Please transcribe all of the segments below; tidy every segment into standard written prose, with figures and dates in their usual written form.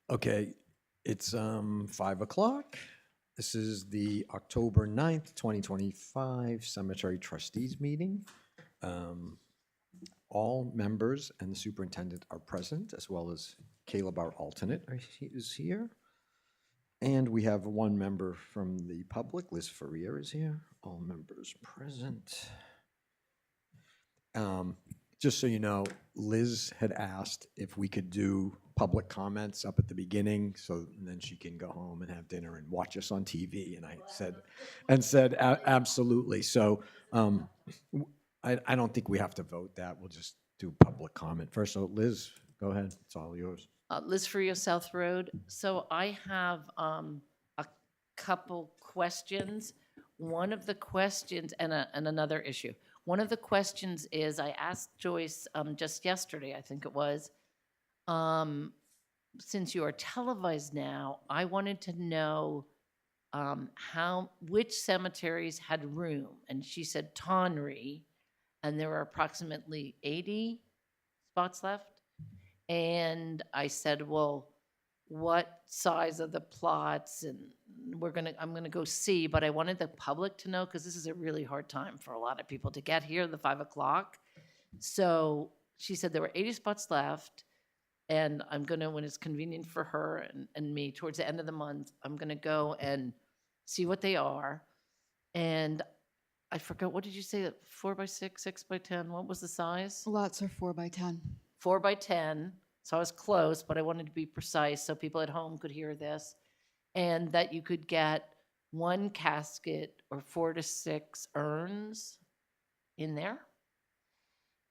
Okay, it's 5 o'clock. This is the October 9th, 2025 Cemetery Trustees meeting. All members and the superintendent are present, as well as Caleb, our alternate, is here. And we have one member from the public, Liz Ferrier is here. All members present. Just so you know, Liz had asked if we could do public comments up at the beginning, so then she can go home and have dinner and watch us on TV. And I said, absolutely. So I don't think we have to vote that. We'll just do public comment first. So Liz, go ahead. It's all yours. Liz Frio, South Road. So I have a couple questions. One of the questions, and another issue. One of the questions is, I asked Joyce just yesterday, I think it was, since you are televised now, I wanted to know which cemeteries had room. And she said Tonry, and there were approximately 80 spots left. And I said, well, what size of the plots? And I'm gonna go see, but I wanted the public to know, because this is a really hard time for a lot of people to get here, the 5 o'clock. So she said there were 80 spots left, and I'm gonna, when it's convenient for her and me, towards the end of the month, I'm gonna go and see what they are. And I forgot, what did you say, 4 by 6, 6 by 10? What was the size? Lots are 4 by 10. 4 by 10. So I was close, but I wanted to be precise so people at home could hear this. And that you could get 1 casket or 4 to 6 urns in there.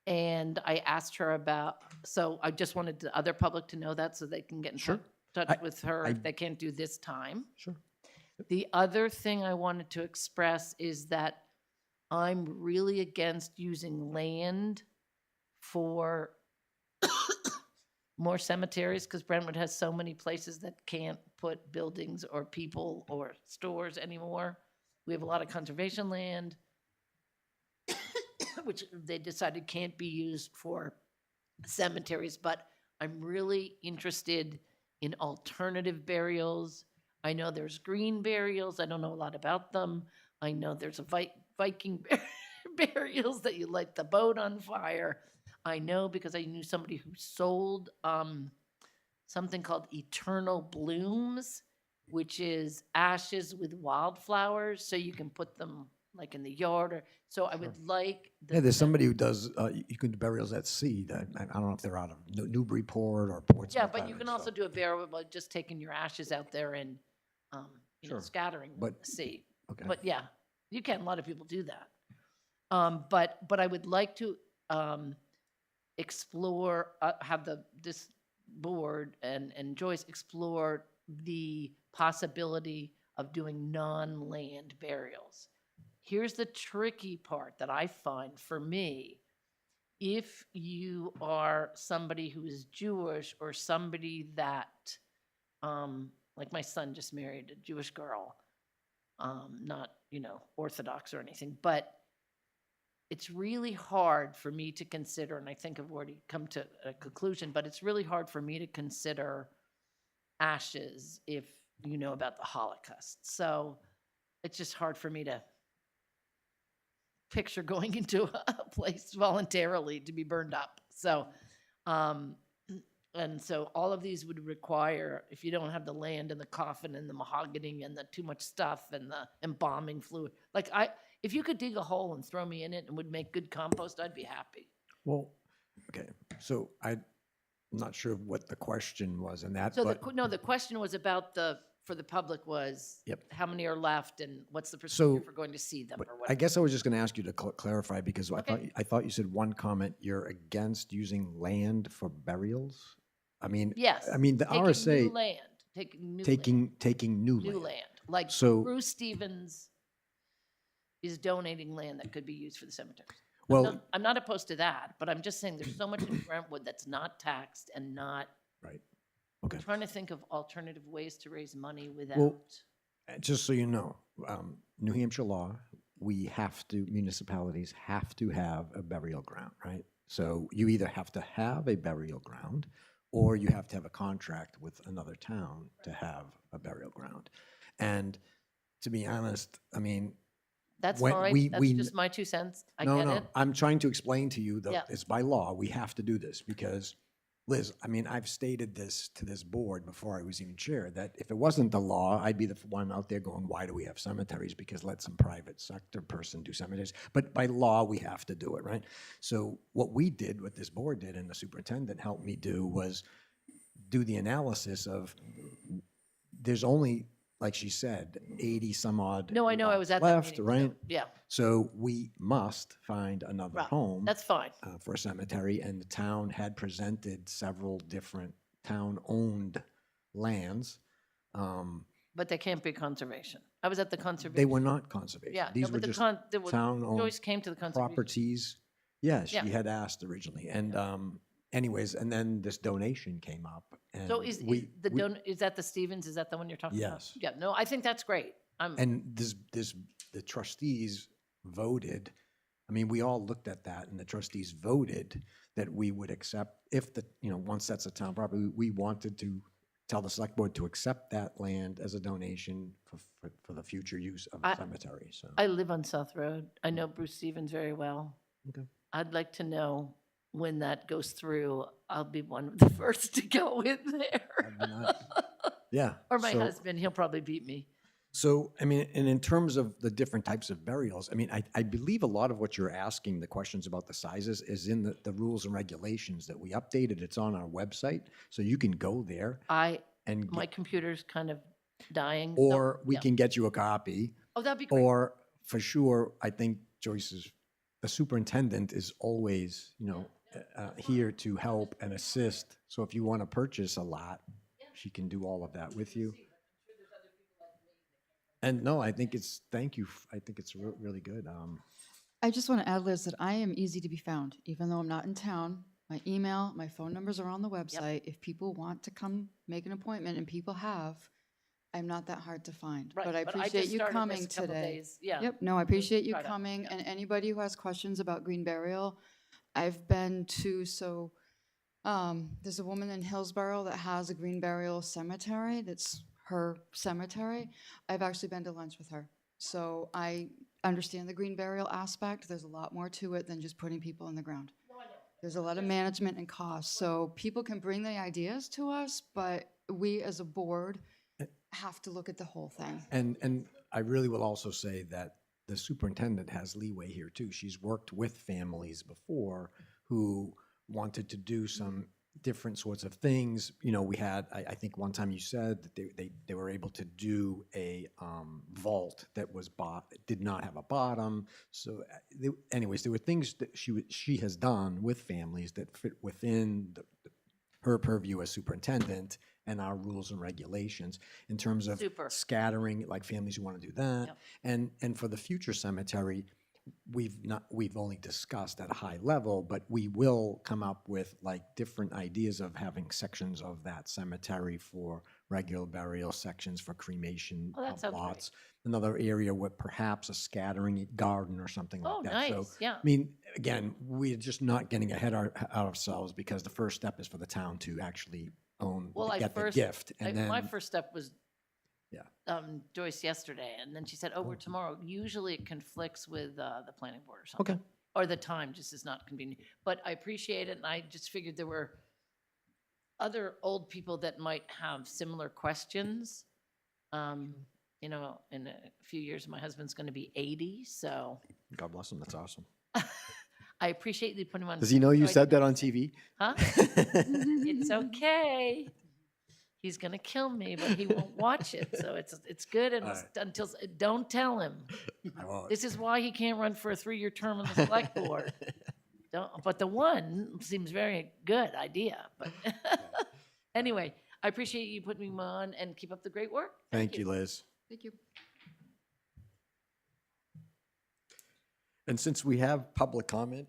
And I asked her about, so I just wanted the other public to know that, so they can get in touch with her if they can't do this time. Sure. The other thing I wanted to express is that I'm really against using land for more cemeteries, because Brentwood has so many places that can't put buildings or people or stores anymore. We have a lot of conservation land, which they decided can't be used for cemeteries, but I'm really interested in alternative burials. I know there's green burials. I don't know a lot about them. I know there's a Viking burials that you light the boat on fire. I know because I knew somebody who sold something called Eternal Blooms, which is ashes with wildflowers, so you can put them like in the yard. Or so I would like. Yeah, there's somebody who does. You can do burials at sea. I don't know if they're out of Newburyport or Portsmouth. Yeah, but you can also do a burial by just taking your ashes out there and scattering them at the sea. Okay. But yeah, you can. A lot of people do that. But I would like to explore, have this board and Joyce explore the possibility of doing non-land burials. Here's the tricky part that I find for me. If you are somebody who is Jewish or somebody that, like my son just married a Jewish girl, not, Orthodox or anything, but it's really hard for me to consider, and I think I've already come to a conclusion, but it's really hard for me to consider ashes if you know about the Holocaust. So it's just hard for me to picture going into a place voluntarily to be burned up. So, and so all of these would require, if you don't have the land and the coffin and the mahogany and the too much stuff and the embalming fluid, if you could dig a hole and throw me in it and would make good compost, I'd be happy. Well, okay. So I'm not sure what the question was in that. So but the question was about for the public was, Yep. how many are left and what's the procedure for going to see them or I whatever. guess I was just going to ask you to clarify, because Okay. I thought you said one comment, you're against using land for burials. I mean, Yes. I mean the Taking RSA new land, taking new new land. land. Like So- Bruce Stevens is donating land that could be used for the cemetery. Well, I'm not opposed to that, but I'm just saying there's so much in Brentwood that's not taxed and not. right. Okay. I'm trying to think of alternative ways to raise money without. Well, just so you know, New Hampshire law, municipalities have to have a burial ground, right? So you either have to have a burial ground, or you have to have a contract with another town to have a burial ground. And to be honest, I mean, That's when fine. That's just my 2 cents. I no, get no, it. I'm trying to explain to you Yeah. that it's by law, we have to do this because, Liz, I mean, I've stated this to this board before I was even chair, that if it wasn't the law, I'd be the one out there going, why do we have cemeteries? Because let some private sector person do cemeteries. But by law, we have to do it, right? So what we did, what this board did, and the superintendent helped me do, was do the analysis of, there's only, like she said, 80 some odd No, I know, I was lots at that left, meeting. right? So, yeah, So we must find another right. home That's fine. for a cemetery, and the town had presented several different town-owned lands. But they can't be conservation. I was at the They conservation. were not conservation. Yeah, no, These were but just there was, town-owned Joyce came to the conservation. properties. Yeah, she Yeah. had asked originally, and anyways, and then this donation came up, and So is is that the Stevens? Is that the one you're talking about? Yes. Yeah, no, I think that's great. And the trustees voted, I mean, we all looked at that, and the trustees voted that we would accept, if once that's a town property, we wanted to tell the select board to accept that land as a donation for the future use of a cemetery, so. I live on South Road. I know Bruce Stevens very well. Okay. I'd like to know when that goes through. I'll be one of the first to go in there. Yeah. Or my so- husband, he'll probably beat me. So, I mean, and in terms of the different types of burials, I mean, I believe a lot of what you're asking, the questions about the sizes, is in the rules and regulations that we updated. It's on our website, so you can go there and, My computer's kind of dying. so- or we yeah. can get you a copy. Oh, that'd be great. Or for sure, I think the superintendent is always, here to help and assist. So if you want to purchase a lot, she can do all of that with you. And no, I think thank you. I think it's really good. I just want to add, Liz, that I am easy to be found, even though I'm not in town. My email, my phone numbers are on the website. If people want to come make an appointment, and people have, I'm not that hard to find. Right, But I just appreciate you started this coming a couple today. days. Yeah. Yep, no, I appreciate you try to- coming. yeah. And anybody who has questions about green burial, I've been to, there's a woman in Hillsborough that has a green burial cemetery that's her cemetery. I've actually been to lunch with her. So I understand the green burial aspect. There's a lot more to it than just putting people in the ground. There's a lot of management and costs. So people can bring the ideas to us, but we as a board have to look at the whole thing. And I really will also say that the superintendent has leeway here too. She's worked with families before who wanted to do some different sorts of things. We had, I think one time you said that they were able to do a vault that did not have a bottom. So anyways, there were things that she has done with families that fit within her purview as superintendent and our rules and regulations in terms of scattering, like families who want to do that. Yep. And for the future cemetery, we've only discussed at a high level, but we will come up with like different ideas of having sections of that cemetery for regular burial, sections for cremation lots. Another area with perhaps a scattering garden or something like that. Nice. So, yeah. I mean, again, we're just not getting ahead of ourselves, because the first step is for the town to actually get the gift. And then my first step was Joyce yesterday, and then she said, we're tomorrow. Usually it conflicts with the planning board or something. Okay. Or the time just is not convenient. But I appreciate it, and I just figured there were other old people that might have similar questions. In a few years, my husband's going to be 80, so. God bless him. That's awesome. I appreciate you putting him on. Does he know you said that on TV? Huh? It's okay. He's gonna kill me, but he won't watch it, so it's good until don't tell him. I won't. This is why he can't run for a 3-year term on the select board. But the one seems very good idea. But anyway, I appreciate you putting me on, and keep up the great work. Thank you, Liz. Thank you. And since we have public comment,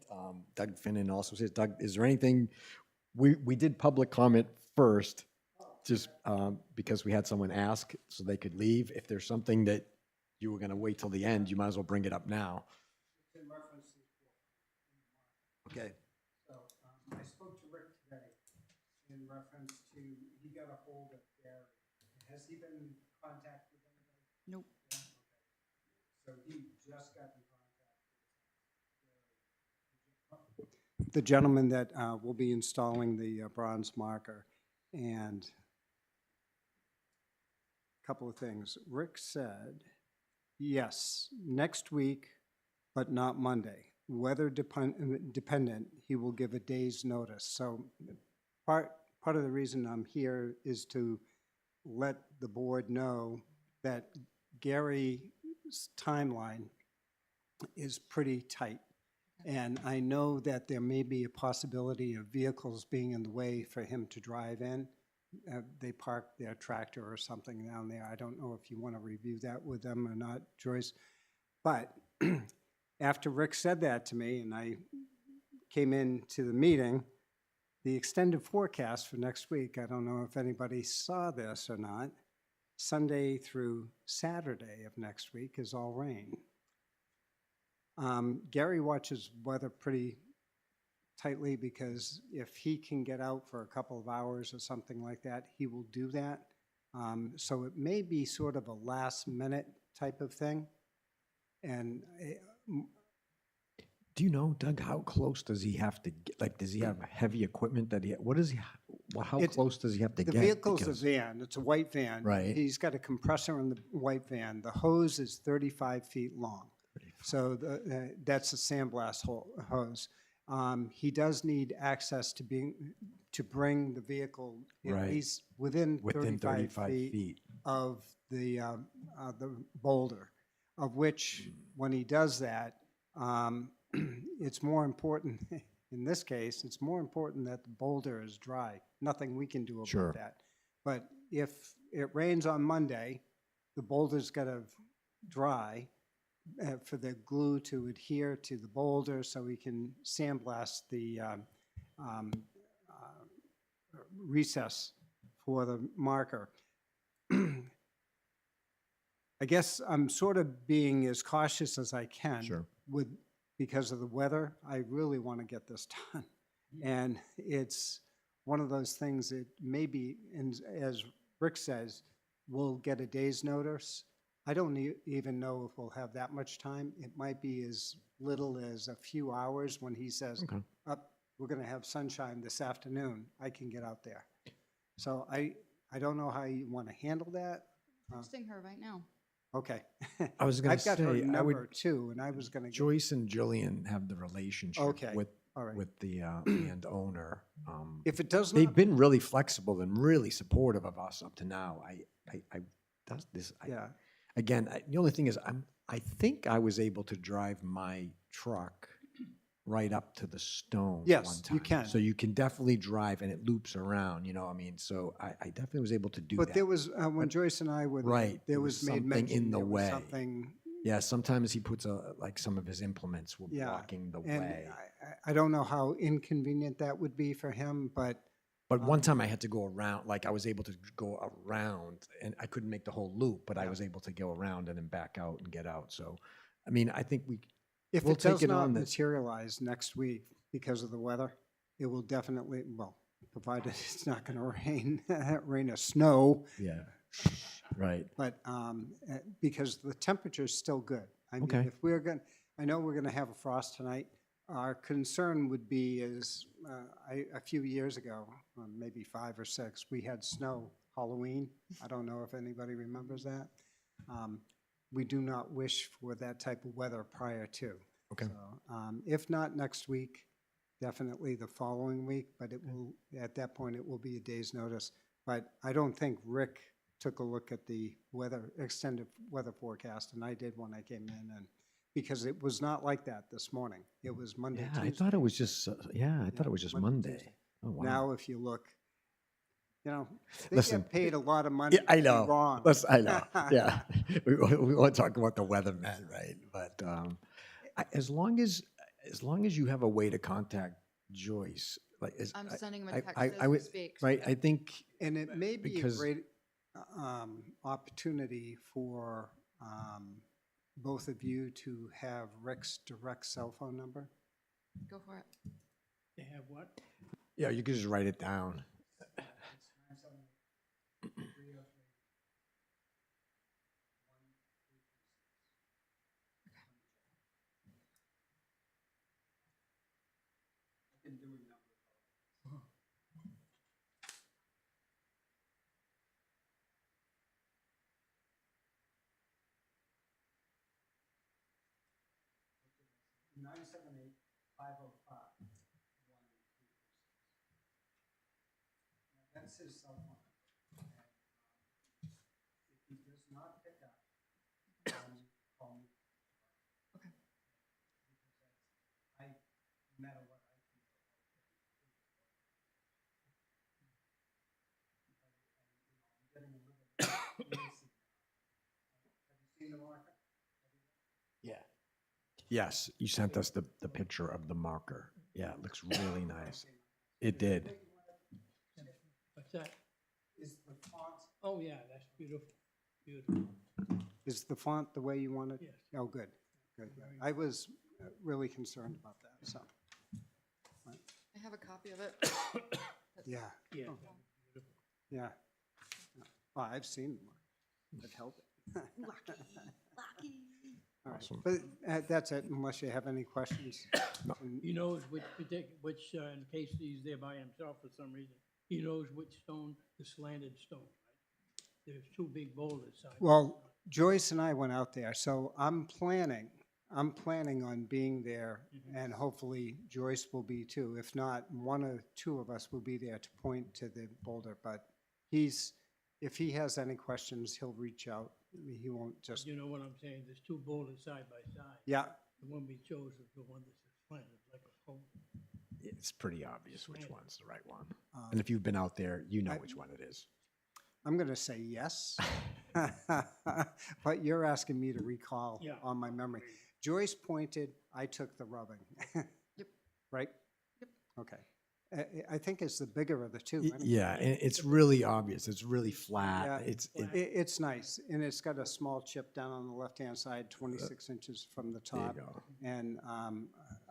Doug Finnan also says, Doug, is there anything, we did public comment first, just because we had someone ask so they could leave. If there's something that you were going to wait till the end, you might as well bring it up now. Okay. in reference to, he got a hold of Gary. Has he been in contact with anybody? Nope. Yeah, okay. So he just got in contact with the gentleman that will be installing the bronze marker. And a couple of things. Rick said, yes, next week, but not Monday. Weather dependent, he will give a day's notice. So part of the reason I'm here is to let the board know that Gary's timeline is pretty tight. And I know that there may be a possibility of vehicles being in the way for him to drive in. They park their tractor or something down there. I don't know if you want to review that with them or not, Joyce. But after Rick said that to me and I came into the meeting, the extended forecast for next week, I don't know if anybody saw this or not, Sunday through Saturday of next week is all rain. Gary watches weather pretty tightly because if he can get out for a couple of hours or something like that, he will do that. So it may be sort of a last minute type of thing. And Do you know, Doug, how close does he have to get? Like, does he have heavy equipment that what is he, how It's- close does he have to the get? vehicle's a Because- van, it's a white van. Right. He's got a compressor in the white van. The hose is 35 feet long. So that's a sandblast hose. He does need access to bring the vehicle at Right. least within 35 feet feet. of the boulder, of which, when he does that, it's more important, in this case, it's more important that the boulder is dry. Nothing we can do Sure. about that. But if it rains on Monday, the boulder's got to dry for the glue to adhere to the boulder so we can sandblast the recess for the marker. I guess I'm sort of being as cautious as I can Sure. because of the weather. I really want to get this done. And it's one of those things that maybe, and as Rick says, we'll get a day's notice. I don't even know if we'll have that much time. It might be as little as a few hours when he says, Okay. we're going to have sunshine this afternoon. I can get out there. So I don't know how you want to handle that. Texting her right now. Okay. I was going to I've got her say, I number would, too, and I was going to get, Joyce and Jillian have the relationship Okay. with all right. the landowner. If it does They've not, been really flexible and really supportive of us up to now. yeah, Again, the only thing is, I think I was able to drive my truck right up to the stone Yes, one you time. can. So you can definitely drive and it loops around, you know, I mean, so I definitely was able to do but that. there was, when Joyce and I were there, Right, there there was was made something mention in the there was way. something, Yeah, sometimes he puts like some of his implements were yeah. blocking the And way. I don't know how inconvenient that would be for him, but But one time I had to go around, like I was able to go around and I couldn't make the whole loop, but I Yeah. was able to go around and then back out and get out. So, I mean, I think if We'll it take does it not on that- materialize next week because of the weather, it will definitely, well, provided it's not going to rain or snow, yeah, right. but because the temperature's still good. I mean, Okay. if we're going, I know we're going to have a frost tonight. Our concern would be is, a few years ago, maybe 5 or 6, we had snow Halloween. I don't know if anybody remembers that. We do not wish for that type of weather prior to. Okay. So, if not next week, definitely the following week, but it will, at that point, it will be a day's notice. But I don't think Rick took a look at the extended weather forecast, and I did when I came in, and because it was not like that this morning. It was Monday, Yeah, Tuesday. I thought it was just, I thought it was just Monday, Monday. Tuesday. Oh, wow. Now, if you look, you know, they Listen, get paid a lot of money Yeah, I to be know. wrong. Listen, I know. Yeah, we want to talk about the weatherman, right? But as long as you have a way to contact Joyce, like I'm sending him a I- text I as we would- speak. right? I think And it may be a Because- great opportunity for both of you to have Rick's direct cell phone number. Go for it. They have what? yeah, you could just write it down. That's his cell phone. If he does not pick up, call me. Okay. I, no matter what, I can go. I'm getting a little antsy. Have you seen the marker? Yeah. Yes, you sent us the picture of the marker. Yeah, it looks really nice. It did. What's that? Is the font, Oh, yeah, that's beautiful, beautiful. is the font the way you want it? Yes. Oh, good, good. I was really concerned about that, so, I have a copy of it. yeah, Yeah, Oh. beautiful. yeah. Well, I've seen the marker. I've held it. Lucky. All right, Awesome. but that's it, unless you have any questions. He knows which, in case he's there by himself for some reason, he knows which stone, the slanted stone, right? There's two big boulders side. by Well, side. Joyce and I went out there, so I'm planning on being there, and hopefully Joyce will be too. If not, one or two of us will be there to point to the boulder, but if he has any questions, he'll reach out. He won't just, You know what I'm saying? There's two boulders side by side. yeah, The one we chose is the one that's slanted, like a pole. It's pretty obvious which Slanted. one's the right one. And if you've been out there, you know I- which one it is. I'm going to say yes. But you're asking me to recall Yeah. on my memory. Joyce pointed, I took the rubbing. Yep. Right? Yep. Okay. I think it's the bigger of the two. anyway. Yeah, and it's really obvious. It's really flat. Yeah. It, It's nice, and it's got a small chip down on the left-hand side, 26 inches from the there you top, go. and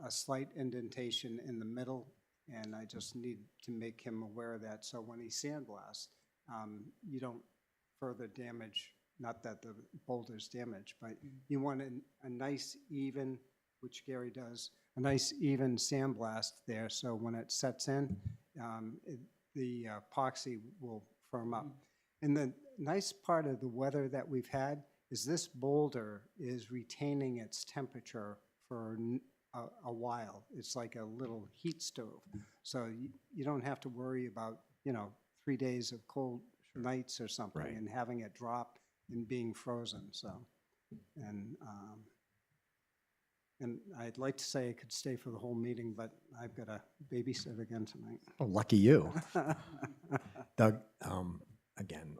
a slight indentation in the middle, and I just need to make him aware of that, so when he sandblasts, you don't further damage, not that the boulder's damaged, but you want a nice even, which Gary does, a nice even sandblast there, so when it sets in, the epoxy will firm up. And the nice part of the weather that we've had is this boulder is retaining its temperature for a while. It's like a little heat stove. So you don't have to worry about, 3 days of cold nights or something Right. and having it drop and being frozen, so. And I'd like to say I could stay for the whole meeting, but I've got to babysit again tonight. Oh, lucky you. Doug, again,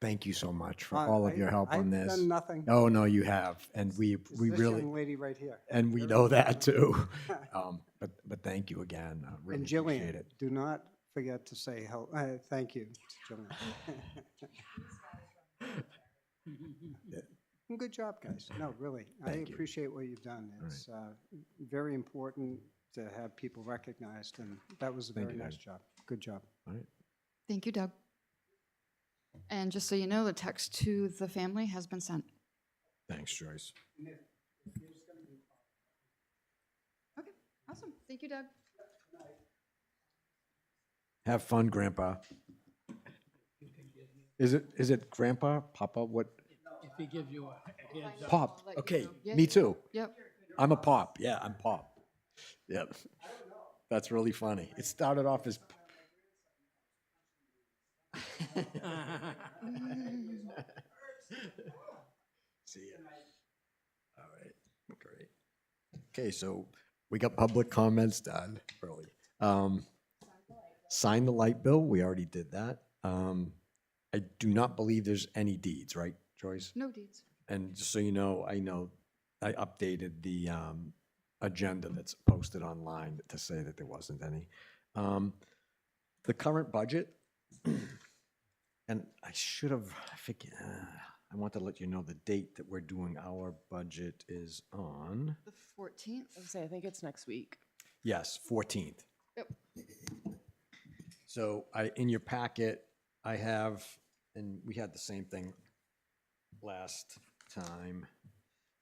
thank you so much for all of your help on I've this. done nothing. Oh, no, you have. And we It's this really, young lady right here. and we know that too. But thank you again. I really And appreciate Jillian, it. do not forget to say thank you, Jillian. Good job, guys. No, really, I Thank you. appreciate what you've done. It's very important to have people recognized, and that was a Thank very you, nice Doug. job. Good job. All right. Thank you, Doug. And just so you know, the text to the family has been sent. Thanks, Joyce. Okay, awesome. Thank you, Doug. Have fun, Grandpa. Is it Grandpa? Papa? What? If he gives you a heads up. Pop. I'll let you Okay, know. Yeah, me yeah. too. Yep. I'm a pop. Yeah, I'm pop. Yep. That's really funny. It started off as. See ya. All right, great. Okay, so we got public comments done early. Sign the light bill, we already did that. I do not believe there's any deeds, right, Joyce? No deeds. And just so you know, I updated the agenda that's posted online to say that there wasn't any. The current budget, and I should have, I want to let you know the date that we're doing our budget is on, The 14th. I was say, I think it's next week. yes, 14th. Yep. So in your packet, I have, and we had the same thing last time,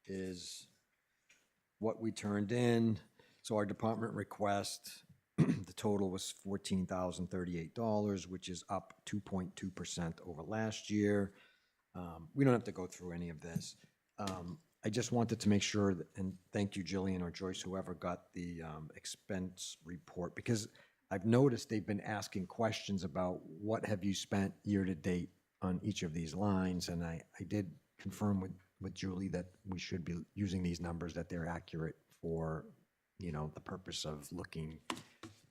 is what we turned in. So our department request The total was $14,038, which is up 2.2% over last year. We don't have to go through any of this. I just wanted to make sure, and thank you, Jillian or Joyce, whoever got the expense report, because I've noticed they've been asking questions about what have you spent year-to-date on each of these lines, and I did confirm with Julie that we should be using these numbers, that they're accurate for, the purpose of looking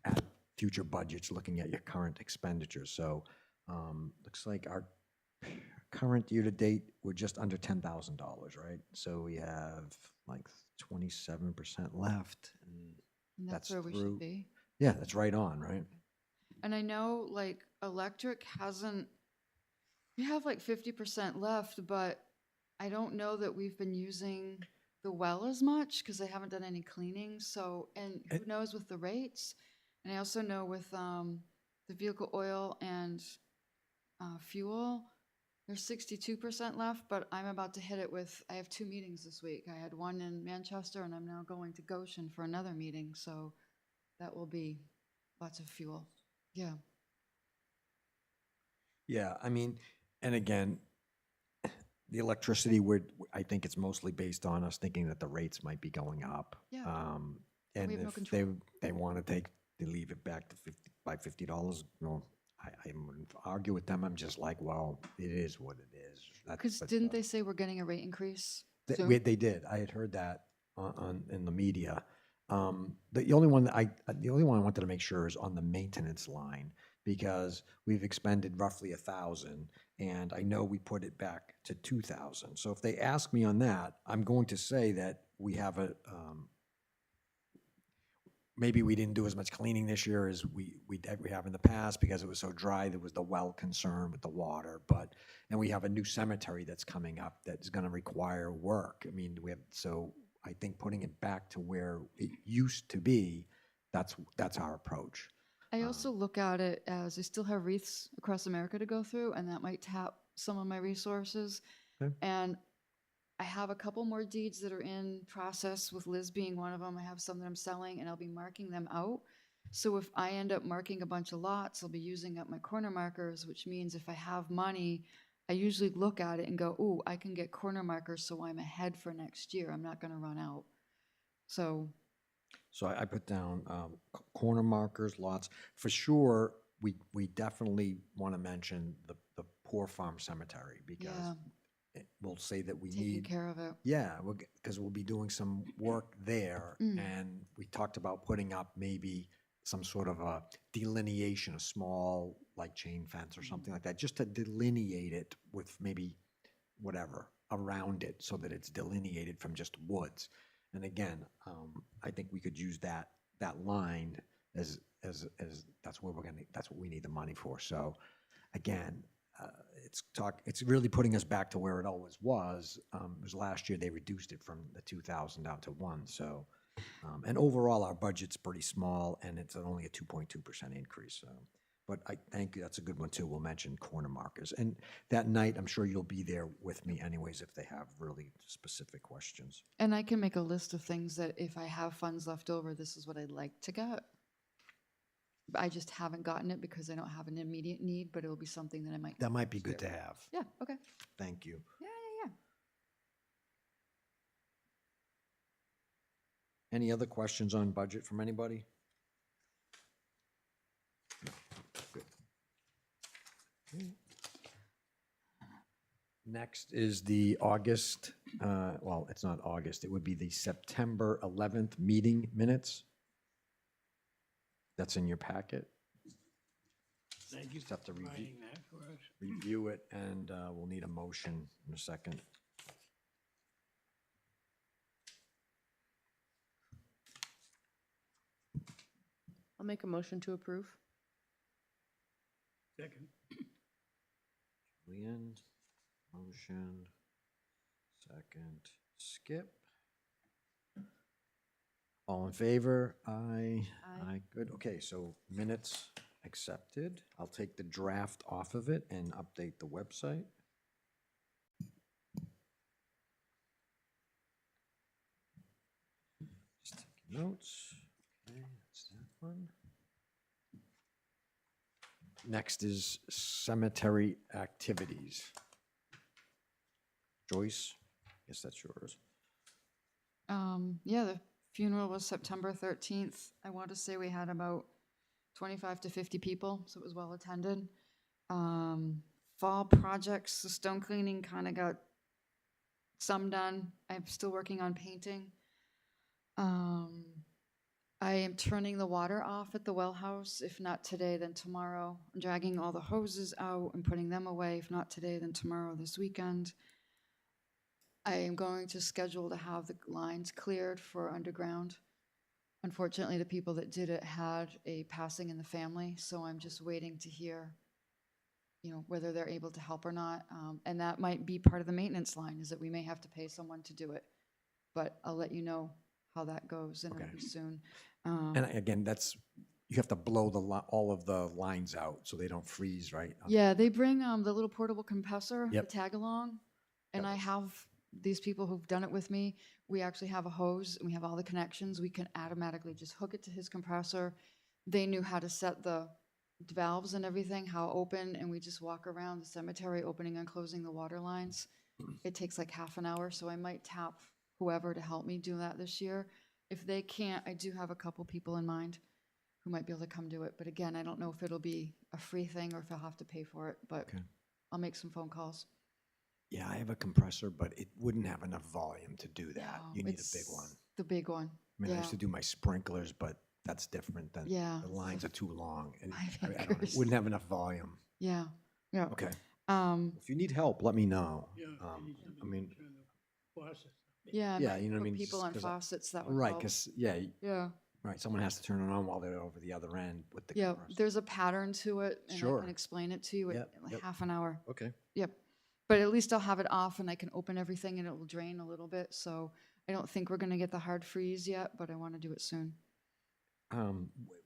at future budgets, looking at your current expenditures. So looks like our current year-to-date, we're just under $10,000, right? So we have like 27% left, and And that's that's where we through. should be. Yeah, that's right on, right? And I know like electric hasn't, we have like 50% left, but I don't know that we've been using the well as much because I haven't done any cleaning. So, and who knows with the rates? And I also know with the vehicle oil and fuel, there's 62% left, but I'm about to hit it with, I have 2 meetings this week. I had one in Manchester and I'm now going to Goshen for another meeting. So that will be lots of fuel. Yeah. Yeah, I mean, and again, the electricity I think it's mostly based on us thinking that the rates might be going up. Yeah. And We have no if control. they want to they leave it back to $50, I wouldn't argue with them. I'm just like, well, it is what it is. Because didn't they say we're getting a rate increase soon? They did. I had heard that in the media. The only one I wanted to make sure is on the maintenance line, because we've expended roughly 1,000, and I know we put it back to 2,000. So if they ask me on that, I'm going to say that we have maybe we didn't do as much cleaning this year as we have in the past because it was so dry. There was the well concern with the water, and we have a new cemetery that's coming up that's going to require work. I mean, so I think putting it back to where it used to be, that's our approach. I also look at it as I still have wreaths across America to go through, and that might tap some of my resources. Okay. And I have a couple more deeds that are in process, with Liz being one of them. I have some that I'm selling, and I'll be marking them out. So if I end up marking a bunch of lots, I'll be using up my corner markers, which means if I have money, I usually look at it and go, ooh, I can get corner markers so I'm ahead for next year. I'm not going to run out. So I put down corner markers, lots. For sure, we definitely want to mention the Poor Farm Cemetery, because yeah, we'll say that we taking need. care of it. Yeah, because we'll be doing some work there, and we talked about putting up maybe some sort of a delineation, a small like chain fence or something like that, just to delineate it with maybe whatever around it so that it's delineated from just woods. And again, I think we could use that line as that's what we need the money for. So again, it's really putting us back to where it always was. It was last year they reduced it from the 2,000 down to 1. So, and overall our budget's pretty small, and it's only a 2.2% increase. So, but I thank you. That's a good one too. We'll mention corner markers, and that night I'm sure you'll be there with me anyways if they have really specific questions. And I can make a list of things that if I have funds left over, this is what I'd like to get. But I just haven't gotten it because I don't have an immediate need, but it'll be something that I might. That might be good to have. Yeah, okay. Thank you. Yeah. Any other questions on budget from anybody? No. Good. Okay. Next is the August, well, it's not August, it would be the September 11th meeting minutes. That's in your packet. Thank you Just have for to providing that for us. review it, and we'll need a motion in a second. I'll make a motion to approve. Second. Julian, motion, second, Skip. All in favor? Aye. Aye. Good. Okay, so minutes accepted. I'll take the draft off of it and update the website. Just taking notes. Okay, that's that one. Next is cemetery activities. Joyce, guess that's yours. Yeah, the funeral was September 13th. I want to say we had about 25 to 50 people, so it was well attended. Fall projects, the stone cleaning kind of got some done. I'm still working on painting. I am turning the water off at the well house. If not today, then tomorrow. I'm dragging all the hoses out and putting them away. If not today, then tomorrow, this weekend. I am going to schedule to have the lines cleared for underground. Unfortunately, the people that did it had a passing in the family, so I'm just waiting to hear, whether they're able to help or not. And that might be part of the maintenance line, is that we may have to pay someone to do it. But I'll let you know how that goes, and it'll Okay. be soon. And again, you have to blow all of the lines out so they don't freeze, right? Yeah, they bring the little portable compressor, Yep. the tag along, and Yep. I have these people who've done it with me. We actually have a hose and we have all the connections. We can automatically just hook it to his compressor. They knew how to set the valves and everything, how open, and we just walk around the cemetery opening and closing the water lines. It takes like half an hour, so I might tap whoever to help me do that this year. If they can't, I do have a couple people in mind who might be able to come do it. But again, I don't know if it'll be a free thing or if I'll have to pay for it, but Okay. I'll make some phone calls. Yeah, I have a compressor, but it wouldn't have enough volume to do that. No, You need a big it's one. the big one. I mean, I Yeah. used to do my sprinklers, but that's different than Yeah. the lines are too long. And My I don't know, fingers. wouldn't have enough volume. Yeah, yeah. Okay. Um, If you need help, let me know. Yeah, you need I somebody mean, to turn the faucets. yeah, I Yeah, might you know what I put mean, people just on 'cause faucets that would right, help. because, yeah, Yeah, right, someone has to turn it on while they're over the other end with the yeah. compressor. There's a pattern to it, and I Sure. can explain it to you in Yep, like yep. half an hour. Okay. Yep. But at least I'll have it off and I can open everything and it will drain a little bit. So I don't think we're gonna get the hard freeze yet, but I want to do it soon.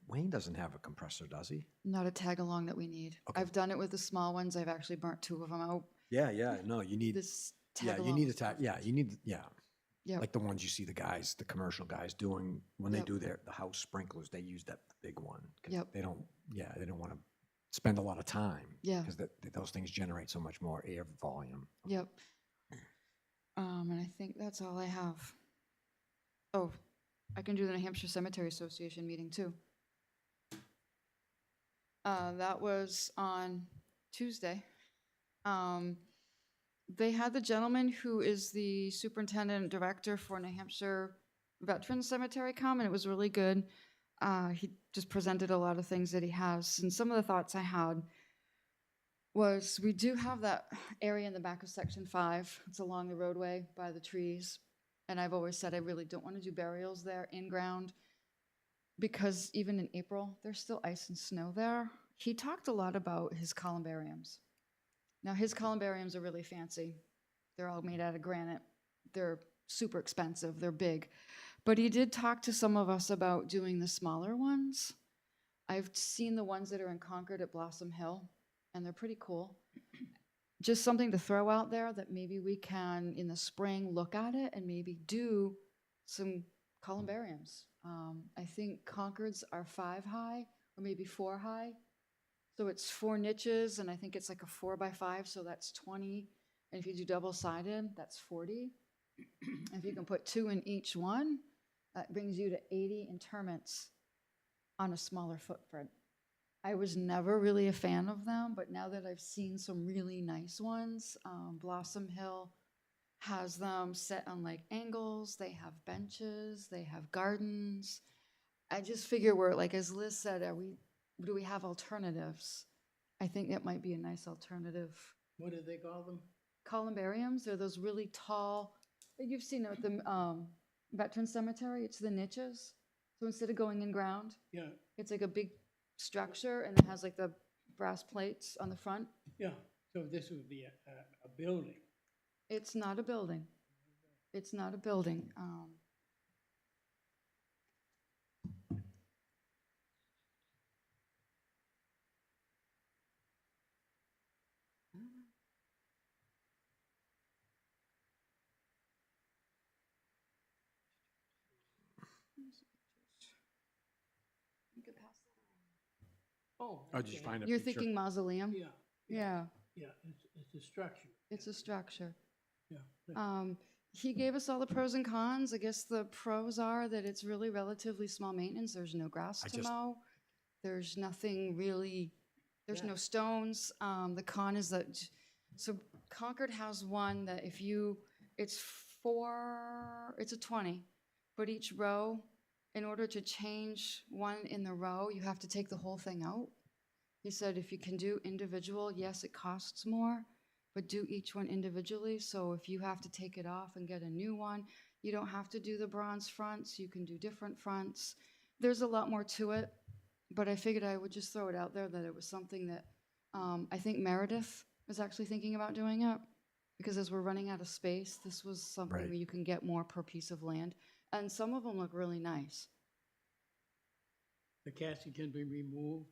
Wayne doesn't have a compressor, does he? Not a tag along that we need. Okay. I've done it with the small ones. I've actually burnt 2 of them out. Yeah, no, you need, This yeah, tag you along need a was tag, yeah, perfect. you need, yeah. Yep. Like the ones you see the commercial guys doing, when they Yep. do the house sprinklers, they use that big one. 'Cause Yep. they don't want to spend a lot of time. Yeah. Because those things generate so much more air volume. Yep. And I think that's all I have. Oh, I can do the New Hampshire Cemetery Association meeting too. That was on Tuesday. They had the gentleman who is the superintendent and director for New Hampshire Veterans Cemetery come, and it was really good. He just presented a lot of things that he has, and some of the thoughts I had was we do have that area in the back of Section 5. It's along the roadway by the trees, and I've always said I really don't want to do burials there in ground because even in April, there's still ice and snow there. He talked a lot about his columbariums. Now, his columbariums are really fancy. They're all made out of granite. They're super expensive. They're big. But he did talk to some of us about doing the smaller ones. I've seen the ones that are in Concord at Blossom Hill, and they're pretty cool. Just something to throw out there that maybe we can, in the spring, look at it and maybe do some columbariums. I think Concords are 5 high or maybe 4 high. So it's 4 niches, and I think it's like a 4x5, so that's 20. And if you do double-sided, that's 40. If you can put 2 in each one, that brings you to 80 interments on a smaller footprint. I was never really a fan of them, but now that I've seen some really nice ones, Blossom Hill has them set on like angles, they have benches, they have gardens. I just figure we're, like as Liz said, do we have alternatives? I think it might be a nice alternative. What do they call them? Columbariums are those really tall, you've seen it at the Veteran Cemetery, it's the niches. So instead of going in ground, Yeah, it's like a big structure and it has like the brass plates on the front. yeah, so this would be a building. It's not a building. It's not a building. You could pass that around. Oh. Oh, did you okay. find a You're picture? thinking mausoleum? Yeah, Yeah, yeah, it's a structure. it's a structure. Yeah. He gave us all the pros and cons. I guess the pros are that it's really relatively small maintenance. There's no grass I to just- mow. There's nothing really, there's no Yeah. stones. The con is that, so Concord has one that if you, it's a 20, but each row, in order to change one in the row, you have to take the whole thing out. He said if you can do individual, yes, it costs more, but do each one individually. So if you have to take it off and get a new one, you don't have to do the bronze fronts. You can do different fronts. There's a lot more to it, but I figured I would just throw it out there that it was something that I think Meredith is actually thinking about doing it, because as we're running out of space, this was something Right. where you can get more per piece of land. And some of them look really nice. The casket can be removed.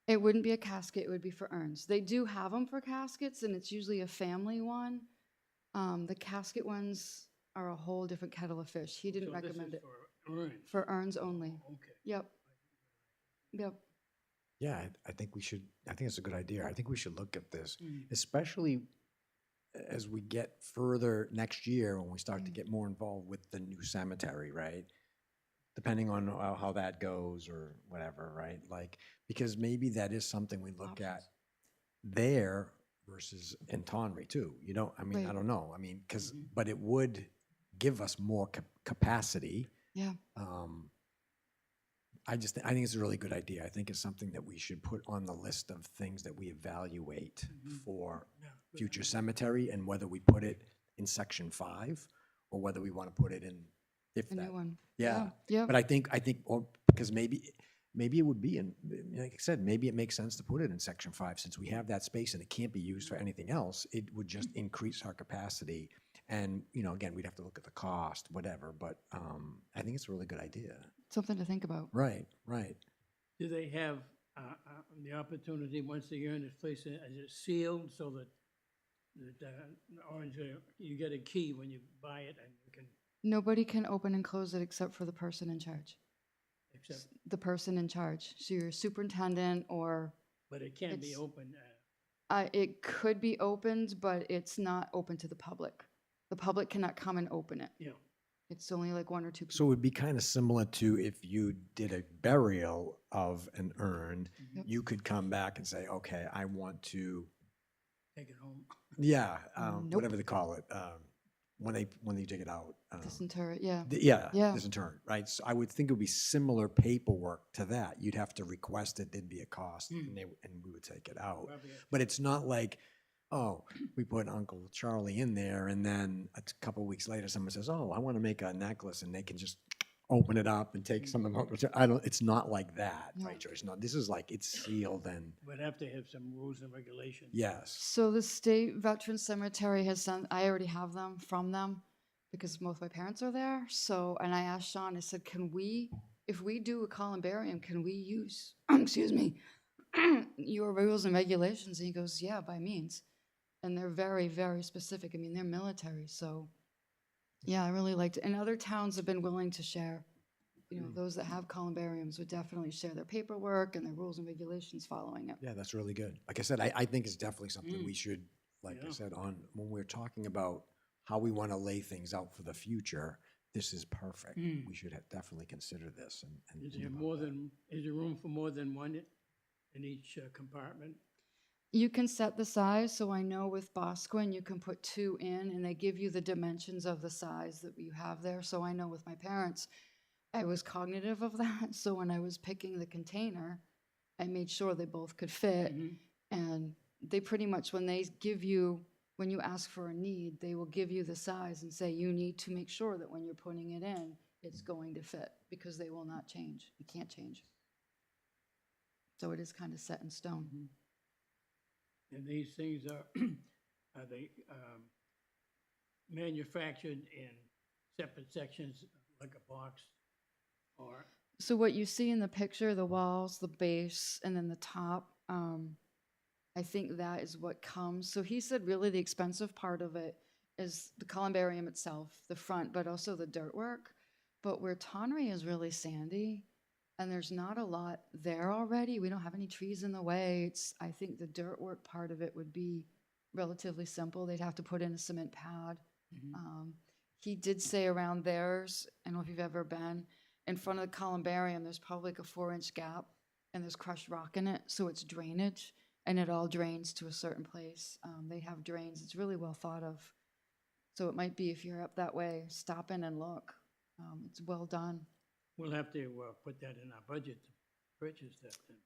It wouldn't be a casket, it would be for urns. They do have them for caskets, and it's usually a family one. The casket ones are a whole different kettle of fish. He didn't So this recommend is it. For urns. For urns only. Okay. Yep. Yep. Yeah, I think we should, I think it's a good idea. I think we should look at this, Mm. especially as we get further next year when we start to get more involved with the new cemetery, right? Depending on how that goes or whatever, right? Like, because maybe that is something we look at Options. there versus in Tonry too. You don't, I mean, I Right. don't know. I mean, because, Mhm. but it would give us more capacity. Yeah. I think it's a really good idea. I think it's something that we should put on the list of things that we evaluate for Yeah, good future idea. cemetery, and whether we put it in section 5 or whether we want to put it in, if A that. new one. Yeah. Yeah. But I think, or, because maybe it would be in, like I said, maybe it makes sense to put it in section 5, since we have that space and it can't be used for anything else. It would just increase our capacity. And, again, we'd have to look at the cost, whatever, but I think it's a really good idea. Something to think about. Right, right. Do they have the opportunity, once the urn is placed, is it sealed so that the orange, you get a key when you buy it and you can Nobody can open and close it except for the person in charge. accept, The person in charge. So your superintendent or but it can't be It's- open. it could be opened, but it's not open to the public. The public cannot come and open it. Yeah. It's only like 1 or 2 So people. it would be kind of similar to if you did a burial of an urn, Yep. you could come back and say, okay, I want to, Take it home. yeah, Nope. whatever they call it, when you dig it out. Disinter it, yeah. Yeah, Yeah. disinterment, right? So I would think it would be similar paperwork to that. You'd have to request it, there'd be a cost, and we would take it out. Probably But it's not like, oh, we put Uncle Charlie in there, and then a couple weeks later, someone says, oh, I want to make a necklace, and they can just open it up and take some of them. It's not like that, No. right, Joyce? No, this is like, it's sealed and, We'd have to have some rules and regulations. yes. So the state veteran cemetery has sent, I already have them from them because both my parents are there. So, and I asked Sean, I said, if we do a columbarium, can we use, excuse me, your rules and regulations? And he goes, yeah, by means. And they're very, very specific. I mean, they're military, so yeah, I really liked it. And other towns have been willing to share. Those that have columbariums would definitely share their paperwork and their rules and regulations following it. Yeah, that's really good. Like I said, I think it's definitely something we should, like I Yeah. said, when we're talking about how we want to lay things out for the future, this is perfect. We should definitely consider this and Is think there about more that. than, is there room for more than one in each compartment? You can set the size, so I know with Bosquen, you can put 2 in, and they give you the dimensions of the size that you have there. So I know with my parents, I was cognitive of that. So when I was picking the container, I made sure they both could fit. And they pretty much, when you ask for a need, they will give you the size and say, you need to make sure that when you're putting it in, it's going to fit, because they will not change. You can't change. So it is kind of set in stone. And these things are they manufactured in separate sections, like a box, or? So what you see in the picture, the walls, the base, and then the top, I think that is what comes. So he said really the expensive part of it is the columbarium itself, the front, but also the dirt work. But where Tonry is really sandy, And there's not a lot there already. We don't have any trees in the way. I think the dirt work part of it would be relatively simple. They'd have to put in a cement pad. He did say around theirs, I don't know if you've ever been, in front of the columbarium, there's probably like a 4-inch gap and there's crushed rock in it, so it's drainage and it all drains to a certain place. They have drains. It's really well thought of. So it might be if you're up that way, stop in and look. It's well done. We'll have to put that in our budget to purchase that then.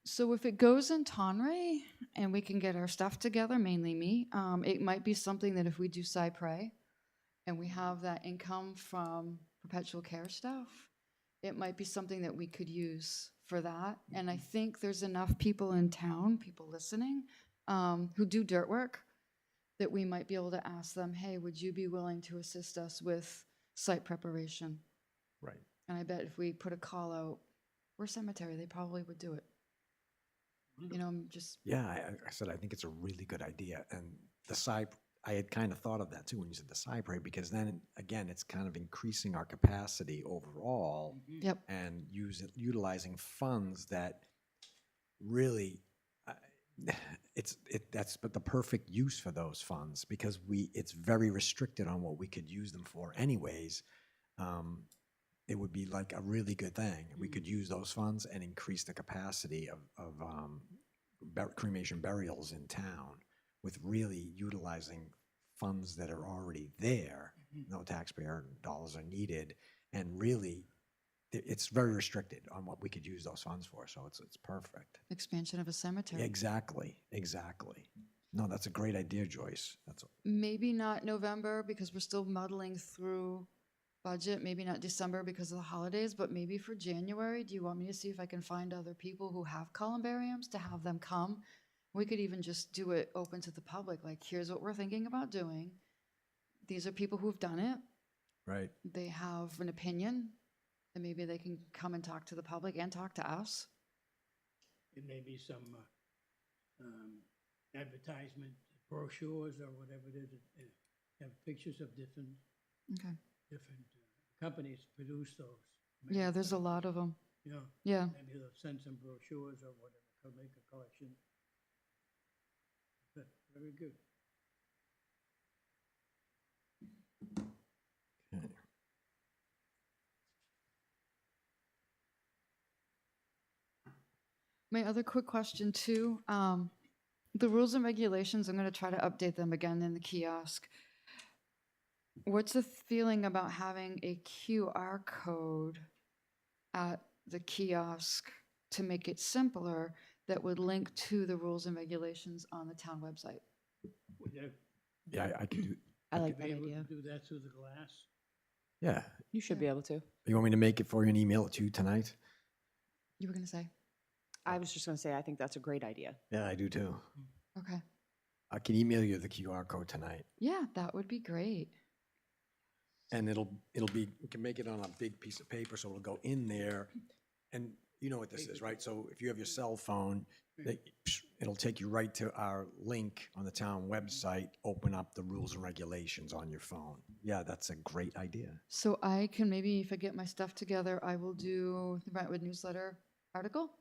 So if it goes in Tonry and we can get our stuff together, mainly me, it might be something that if we do Cypre and we have that income from perpetual care stuff, it might be something that we could use for that. And I think there's enough people in town, people listening, who do dirt work, that we might be able to ask them, hey, would you be willing to assist us with site preparation? Right. And I bet if we put a call out, we're cemetery, they probably would do it. You know, just, Yeah, I said, I think it's a really good idea. And the I had kind of thought of that too when you said the cypre, because then again, it's kind of increasing our capacity overall yep, and utilizing funds that really, that's but the perfect use for those funds, because it's very restricted on what we could use them for anyways. It would be like a really good thing. We could use those funds and increase the capacity of cremation burials in town with really utilizing funds that are already there. No taxpayer dollars are needed, and really, it's very restricted on what we could use those funds for. So it's perfect. expansion of a cemetery. Exactly. No, that's a great idea, Joyce. Maybe not November because we're still muddling through budget. Maybe not December because of the holidays, but maybe for January. Do you want me to see if I can find other people who have columbariums to have them come? We could even just do it open to the public. Like, here's what we're thinking about doing. These are people who've done it. Right. They have an opinion, and maybe they can come and talk to the public and talk to us. It may be some advertisement brochures or whatever it is, that have pictures of different Okay. companies produce those. Yeah, there's a lot of them. Yeah, Yeah. maybe they'll send some brochures or whatever, they'll make a collection. But very good. Okay. My other quick question too, the rules and regulations, I'm gonna try to update them again in the kiosk. What's the feeling about having a QR code at the kiosk to make it simpler that would link to the rules and regulations on the town website? Would you Yeah, I could do. I like be that able to idea. do that through the glass? Yeah. You should be able to. You want me to make it for you and email it to you tonight? You were gonna say? I was just going to say, I think that's a great idea. Yeah, I do too. Okay. I can email you the QR code tonight, Yeah, that would be great. and it'll be, we can make it on a big piece of paper, so it'll go in there. And you know what this is, right? So if you have your cell phone, it'll take you right to our link on the town website, open up the rules and regulations on your phone. Yeah, that's a great idea. So I can maybe, if I get my stuff together, I will do the Brentwood newsletter article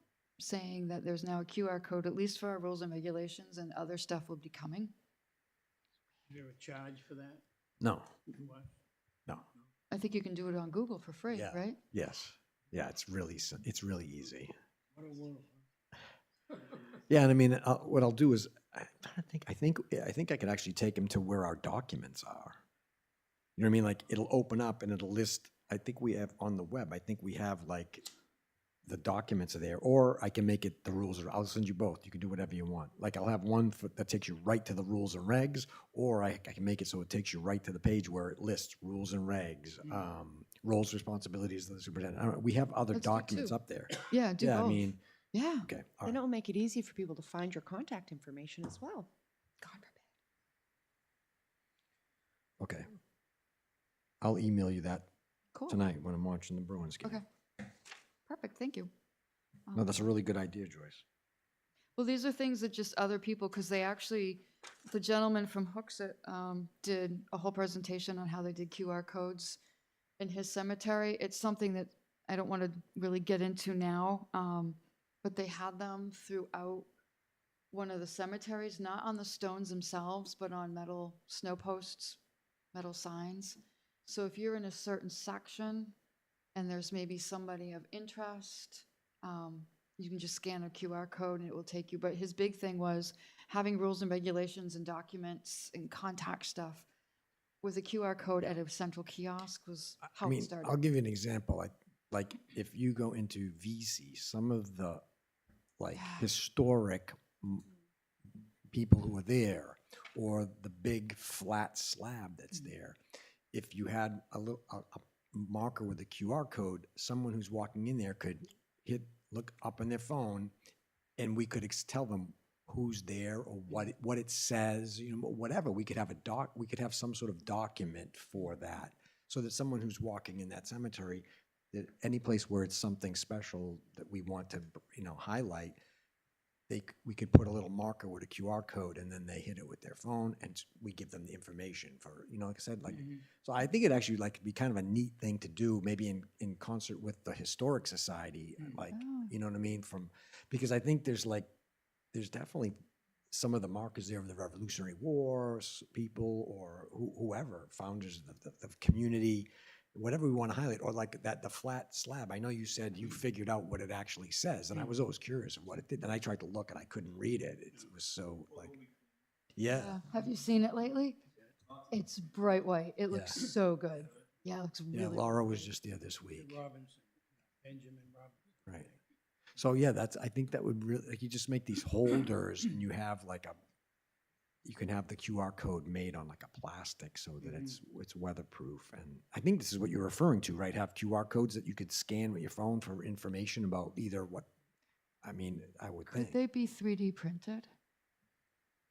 saying that there's now a QR code, at least for our rules and regulations, and other stuff will be coming. Is there a charge for that? No, What? no, I think you can do it on Google for free, Yeah. right? yes. Yeah, it's really easy. What a world. Yeah, and I mean, what I'll do is, I think I could actually take him to where our documents are. You know what I mean? Like, it'll open up and it'll list, I think we have on the web, I think we have like, the documents are there, or I can make it the rules, I'll send you both. You can do whatever you want. Like, I'll have one that takes you right to the rules and regs, or I can make it so it takes you right to the page where it lists rules and regs, roles, responsibilities of the superintendent. I don't know, we have other Let's do documents two. up there. Yeah, do Yeah, both. I mean, Yeah. okay, all Then right. it will make it easy for people to find your contact information as well. God forbid. Okay. I'll email you that Cool. tonight when I'm watching the Bruins game. Okay. Perfect, thank you. No, that's a really good idea, Joyce. Well, these are things that just other people, because they actually, the gentleman from Hooksett did a whole presentation on how they did QR codes in his cemetery. It's something that I don't want to really get into now, but they had them throughout one of the cemeteries, not on the stones themselves, but on metal snow posts, metal signs. So if you're in a certain section and there's maybe somebody of interest, you can just scan a QR code and it will take you. But his big thing was having rules and regulations and documents and contact stuff with a QR code at a central kiosk was I how it mean, started. I'll give you an example. Like if you go into VC, some of the like Yeah. historic people who are there, or the big flat slab that's there, if you had a marker with a QR code, someone who's walking in there could look up on their phone, and we could tell them who's there or what it says, you know, whatever. We could have some sort of document for that, so that someone who's walking in that cemetery, that any place where it's something special that we want to, you know, highlight, we could put a little marker with a QR code, and then they hit it with their phone, and we give them the information for, you know, like I said, like, so I think it actually like be kind of a neat thing to do, maybe in concert with the Historic Society, like, Oh. you know what I mean? Because I think there's definitely some of the markers there of the Revolutionary War people, or whoever, founders of the community, whatever we want to highlight, or like the flat slab. I know you said you figured out what it actually says, and I was always curious of what it did. And I tried to look, and I couldn't read it. It was so like, yeah, Have you seen it lately? It's bright white. It looks Yeah. so good. Yeah, it looks yeah. really. Laura was just there this week, Robinson, Benjamin Robinson. right? So yeah, I think that would really, like, you just make these holders, and you have you can have the QR code made on like a plastic, so that it's weatherproof. And I think this is what you're referring to, right? Have QR codes that you could scan with your phone for information about either what, I mean, I would Could think. they be 3D printed?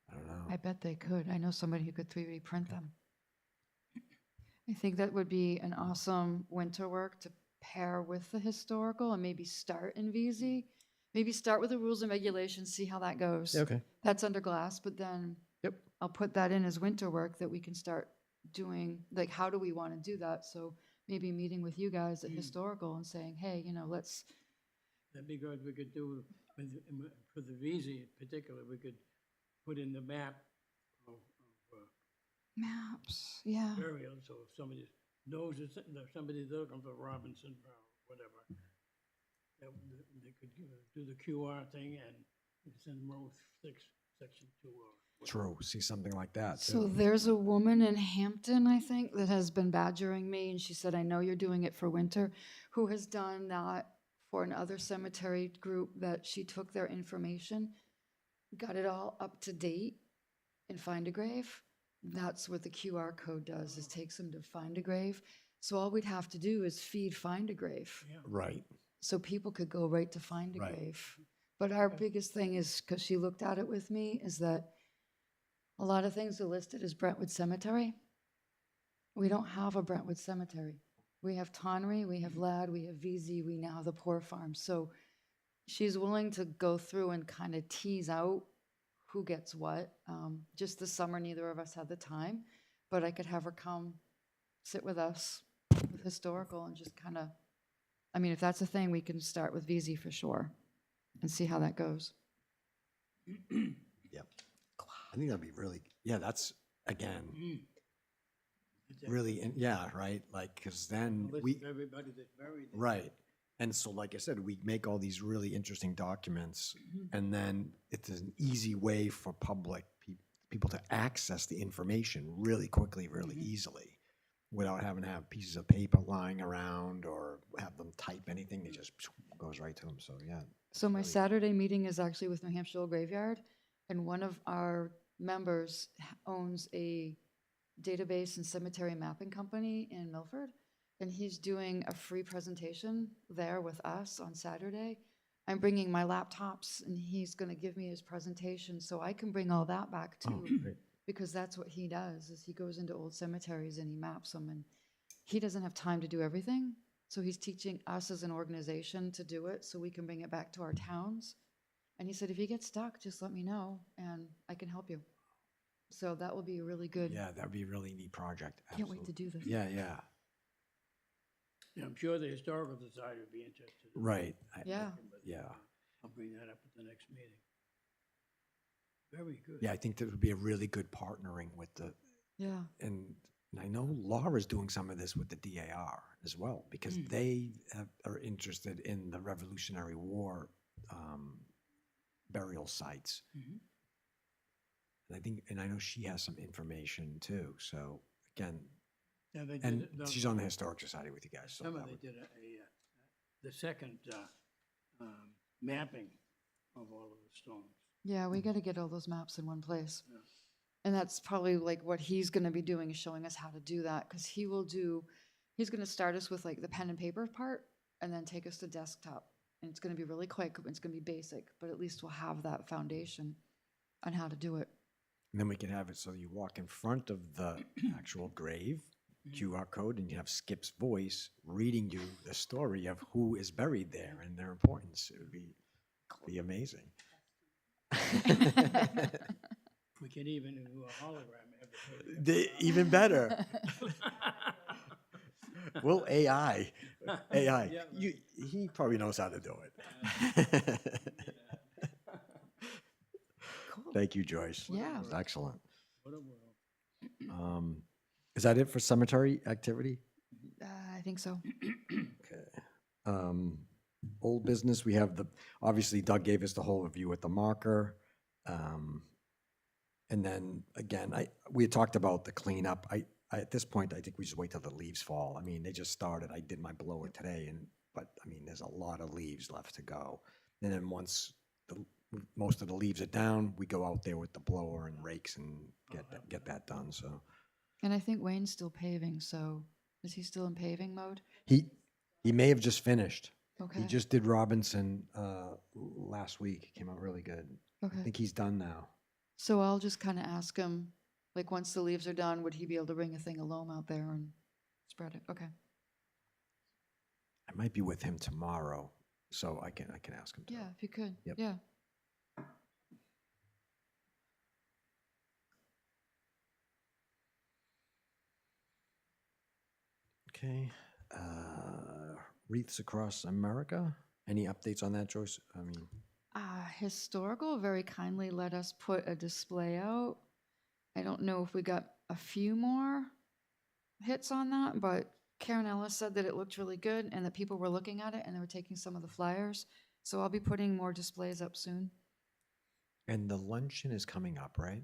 I don't know. I bet they could. I know somebody who could 3D print them. I think that would be an awesome winter work to pair with the historical and maybe start in VZ. Maybe start with the rules and regulations, see how that goes. Yeah, okay. That's under glass, but then Yep. I'll put that in as winter work that we can start doing, like, how do we want to do that? So maybe meeting with you guys at historical and saying, hey, you know, let's, That'd be good. We could do, for the VZ in particular, we could put in the map of maps, yeah. burials, so if somebody knows it's, if somebody's looking for Robinson or whatever, they could do the QR thing and it's in row 6, section 2 or whatever. True. See something like that. So too. there's a woman in Hampton, I think, that has been badgering me, and she said, I know you're doing it for winter, who has done that for another cemetery group, that she took their information, got it all up to date in Find a Grave. That's what the QR code does, is takes them to Find a Grave. So all we'd have to do is feed Find a Grave. Right. So people could go right to Find a Right. Grave. But our biggest thing is, because she looked at it with me, is that a lot of things are listed as Brentwood Cemetery. We don't have a Brentwood Cemetery. We have Tonry, we have Ladd, we have VZ, we now have the Poor Farm. So she's willing to go through and kind of tease out who gets what. Just this summer, neither of us had the time, but I could have her come sit with us with historical and just kind of, I mean, if that's a thing, we can start with VZ for sure and see how that goes. Yep. I think that'd be really, yeah, that's, again, really, yeah, right? Like, because then List we, of everybody that's buried. right. And so, like I said, we make all these really interesting documents, and then it's an easy way for people to access the information really quickly, really easily, without having to have pieces of paper lying around or have them type anything. It just goes right to them. So, yeah. So my really- Saturday meeting is actually with New Hampshire Old Graveyard, and one of our members owns a database and cemetery mapping company in Milford, and he's doing a free presentation there with us on Saturday. I'm bringing my laptops, and he's going to give me his presentation, so I can bring all that back Oh, too, great. because that's what he does, is he goes into old cemeteries and he maps them, and he doesn't have time to do everything, so he's teaching us as an organization to do it, so we can bring it back to our towns. And he said, if you get stuck, just let me know, and I can help you. So that will be a really good, Yeah, that'd be a really neat project. can't wait to Absolutely. do this. Yeah, yeah. Yeah, I'm sure the Historical Society would be interested. in Right. Yeah. but Yeah. I'll bring that up at the next meeting. Very good. Yeah, I think that would be a really good partnering with the, Yeah. and I know Laura's doing some of this with the DAR as well, because they are interested in the Revolutionary War burial sites. Mhm. And I think, and I know she has some information too. So again, Yeah, they did and it- the- she's on the Historic Society with you guys. So Summer, that they would- did the second mapping of all of the stones. Yeah, we got to get all those maps in one place. Yeah. And that's probably like what he's going to be doing, is showing us how to do that. Because he's going to start us with like the pen and paper part and then take us to desktop. And it's going to be really quick. It's going to be basic, but at least we'll have that foundation on how to do it. And then we can have it so you walk in front of the actual grave, QR code, and you have Skip's voice reading you the story of who is buried there and their importance. It would be amazing. We could even do a hologram. Even better. Well, AI. Yeah. He probably knows how to do it. Cool. Thank you, Joyce. Yeah. That was excellent. What a world. Is that it for cemetery activity? I think so. Okay. Old business, we have obviously Doug gave us the whole review with the marker. And then again, we had talked about the cleanup. At this point, I think we just wait till the leaves fall. I mean, they just started. I did my blower today, but I mean, there's a lot of leaves left to go. And then once most of the leaves are down, we go out there with the blower and rakes and get that done. So And I think Wayne's still paving. So is he still in paving mode? he may have just finished. Okay. He just did Robinson last week. Came out really good. I Okay. think he's done now. So I'll just kind of ask him, like, once the leaves are done, would he be able to bring a thing of loam out there and spread it? Okay. I might be with him tomorrow, so I can ask him. Yeah, if you could. Yep. Yeah. Okay. Wreaths Across America. Any updates on that, Joyce? I mean, Historical very kindly let us put a display out. I don't know if we got a few more hits on that, but Karen Ellis said that it looked really good and that people were looking at it and they were taking some of the flyers. So I'll be putting more displays up soon. and the luncheon is coming up, right?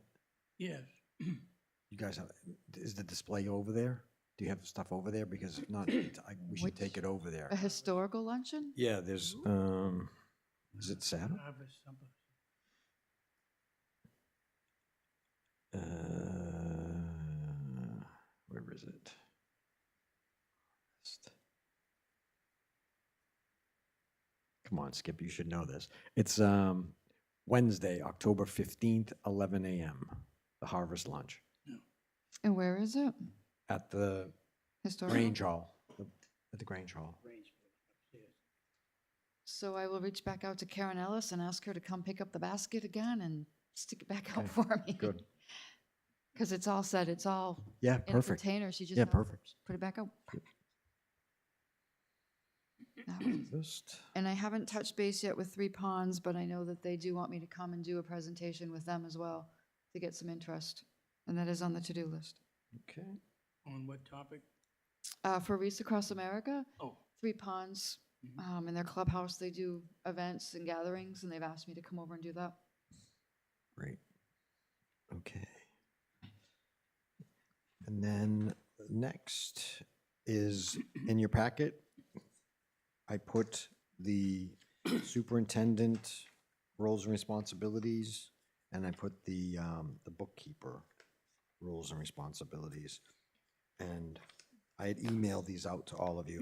Yes. You guys have, is the display over there? Do you have stuff over there? Because if not, we should take it over there. A historical luncheon? Yeah, there's, is it Saturday? Harvest something. Where is it? Come on, Skip, you should know this. It's Wednesday, October 15th, 11 a.m., the harvest lunch And where is it? at the Historical? Grange Hall, at the Grange Hall. Range upstairs. So I will reach back out to Karen Ellis and ask her to come pick up the basket again and stick it back out Okay, for me. good. Because it's all set, it's all Yeah, in a perfect. container. She just Yeah, has to perfect. put it back out. That was- Just, And I haven't touched base yet with Three Ponds, but I know that they do want me to come and do a presentation with them as well to get some interest. And that is on the to-do list. okay. On what topic? For Wreaths Across America, Oh, Three Ponds, in their clubhouse, they do events and gatherings, and they've asked me to come over and do that. Great. Okay. And then next is in your packet, I put the superintendent roles and responsibilities, and I put the bookkeeper roles and responsibilities. And I had emailed these out to all of you.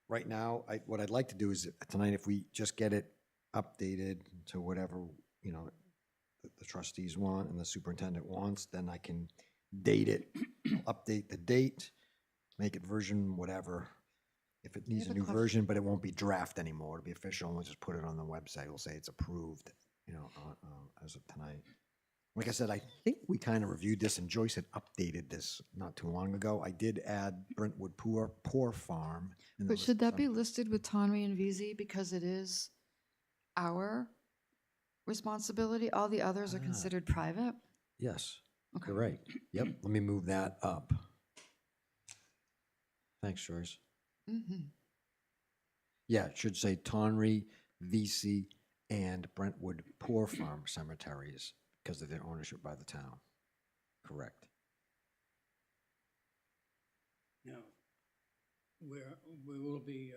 Right now, what I'd like to do is tonight, if we just get it updated to whatever, you know, the trustees want and the superintendent wants, then I can date it, update the date, make it version whatever. If it needs a have a new question? version, but it won't be draft anymore, it'll be official, and we'll just put it on the website, we'll say it's approved, you know, as of tonight. Like I said, I think we kind of reviewed this and Joyce had updated this not too long ago. I did add Brentwood Poor Farm. in the But list should of that be cemeteries. listed with Tonry and VZ because it is our responsibility? All the others are Ah. considered private? Yes, Okay. you're right. Yep, let me move that up. Thanks, Joyce. Mm-hmm. Yeah, it should say Tonry, VC, and Brentwood Poor Farm Cemeteries because of their ownership by the town. Correct. Now, we will be,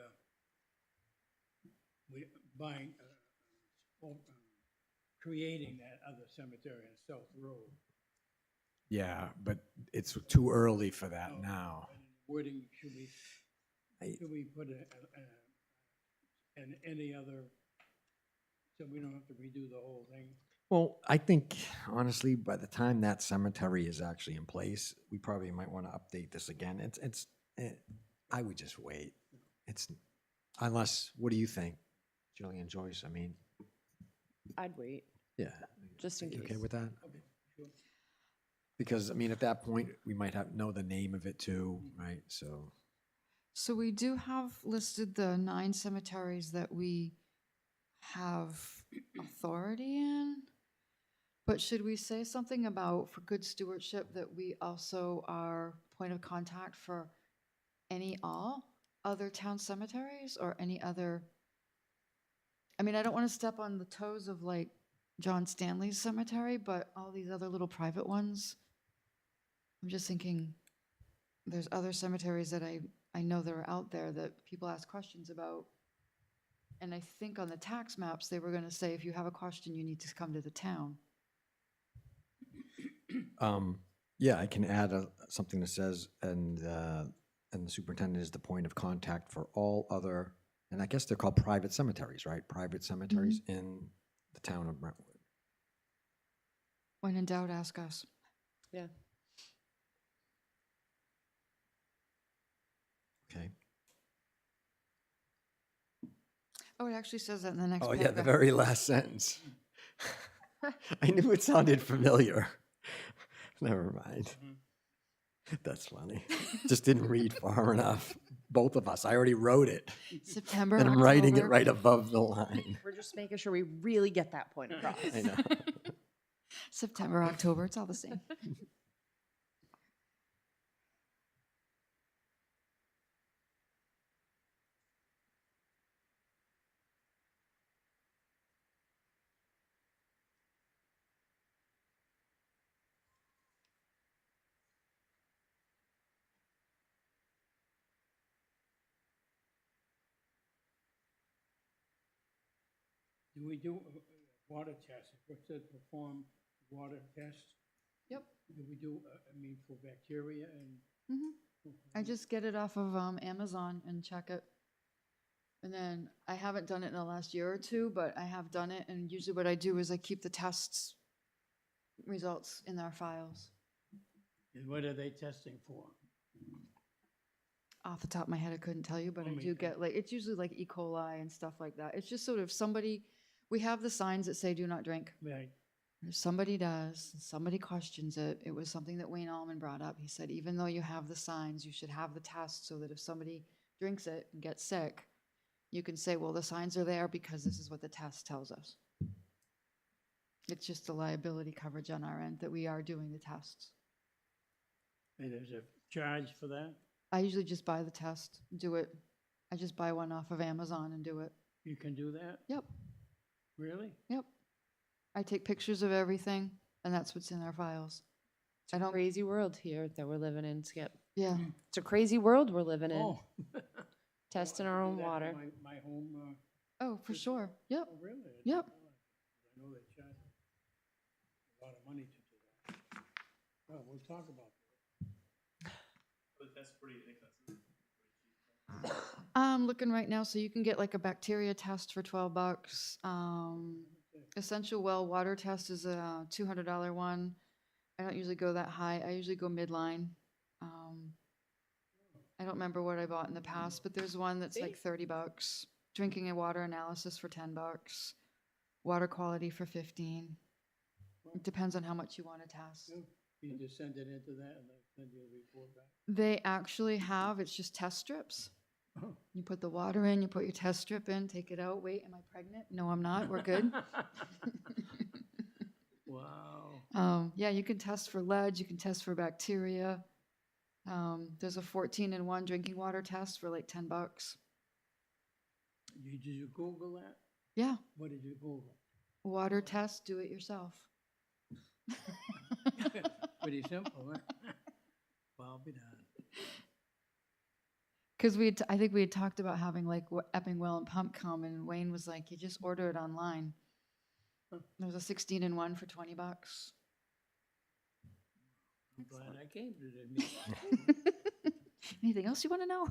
we, buying, creating that other cemetery on South Road. Yeah, but it's too early for that Oh, now. and wording, I- should we put and any other, so we don't have to redo the whole thing? Well, I think honestly, by the time that cemetery is actually in place, we probably might want to update this again. I would just wait. Unless, what do you think, Jillian, Joyce? I mean, I'd wait, yeah. just in You case. okay with that? Okay, sure. Because, I mean, at that point, we might know the name of it too, right? So, So we do have listed the 9 cemeteries that we have authority in. But should we say something about, for good stewardship, that we also are point of contact for all other town cemeteries or any other? I mean, I don't want to step on the toes of like John Stanley's cemetery, but all these other little private ones. I'm just thinking, there's other cemeteries that I know that are out there that people ask questions about. And I think on the tax maps, they were going to say, if you have a question, you need to come to the town. yeah, I can add something that says, and the superintendent is the point of contact for all other, and I guess they're called private cemeteries, right? Private cemeteries in the town of Brentwood. When in doubt, ask us. Yeah. Okay. Oh, it actually says that in the next Oh, paragraph. yeah, the very last sentence. I knew it sounded familiar. Never mind. That's funny. Just didn't read far enough. Both of us. I already wrote it. September, And I'm writing it October. right above the line. We're just making sure we really get that point across. I know. September, October, it's all the same. Do we do water tests? It said perform water tests. Yep. Do we do, I mean, for bacteria and? I just get it off of Amazon and check it. And then I haven't done it in the last year or two, but I have done it. And usually what I do is I keep the tests results in our files. And what are they testing for? Off the top of my head, I couldn't tell you, but I Oh my do get like, it's usually like E. coli and stuff like that. It's just sort of we have the signs that say do not drink. Right. If somebody does, and somebody questions it, it was something that Wayne Allman brought up. He said, even though you have the signs, you should have the test so that if somebody drinks it and gets sick, you can say, well, the signs are there because this is what the test tells us. It's just a liability coverage on our end that we are doing the tests. And there's a charge for that? I usually just buy the test, do it. I just buy one off of Amazon and do it. You can do that? Yep, Really? yep. I take pictures of everything, and that's what's in our files. It's a crazy world here that we're living in, Skip. Yeah. It's a crazy world we're living in. Oh. Testing I our can do own that for water. My home, Oh, for sure. Yep. oh, really? Yep. I know they charge a lot of money to do that. Well, we'll talk about that. But that's pretty inexpensive. I'm looking right now, so you can get like a bacteria test for $12. Essential well water test is a $200 one. I don't usually go that high. I usually go midline. I don't remember what I bought in the past, but there's one that's like $30. Drinking and water analysis for $10. Water quality for $15. It depends on how much you want to test. You just send it into that and they'll send you a report back. They actually have, it's just test strips. Oh. You put the water in, you put your test strip in, take it out, wait, am I pregnant? No, I'm not, we're good. Wow. Yeah, you can test for lead, you can test for bacteria. There's a 14-in-1 drinking water test for like $10. Did you Google that? Yeah, What did you Google? water test, do it yourself. Pretty simple, huh? Well, I'll be darned. Because I think we had talked about having like Epping Well and Pump come, and Wayne was like, you just order it online. There was a 16-in-1 for $20. I'm glad I came to the meeting. Anything else you want to know?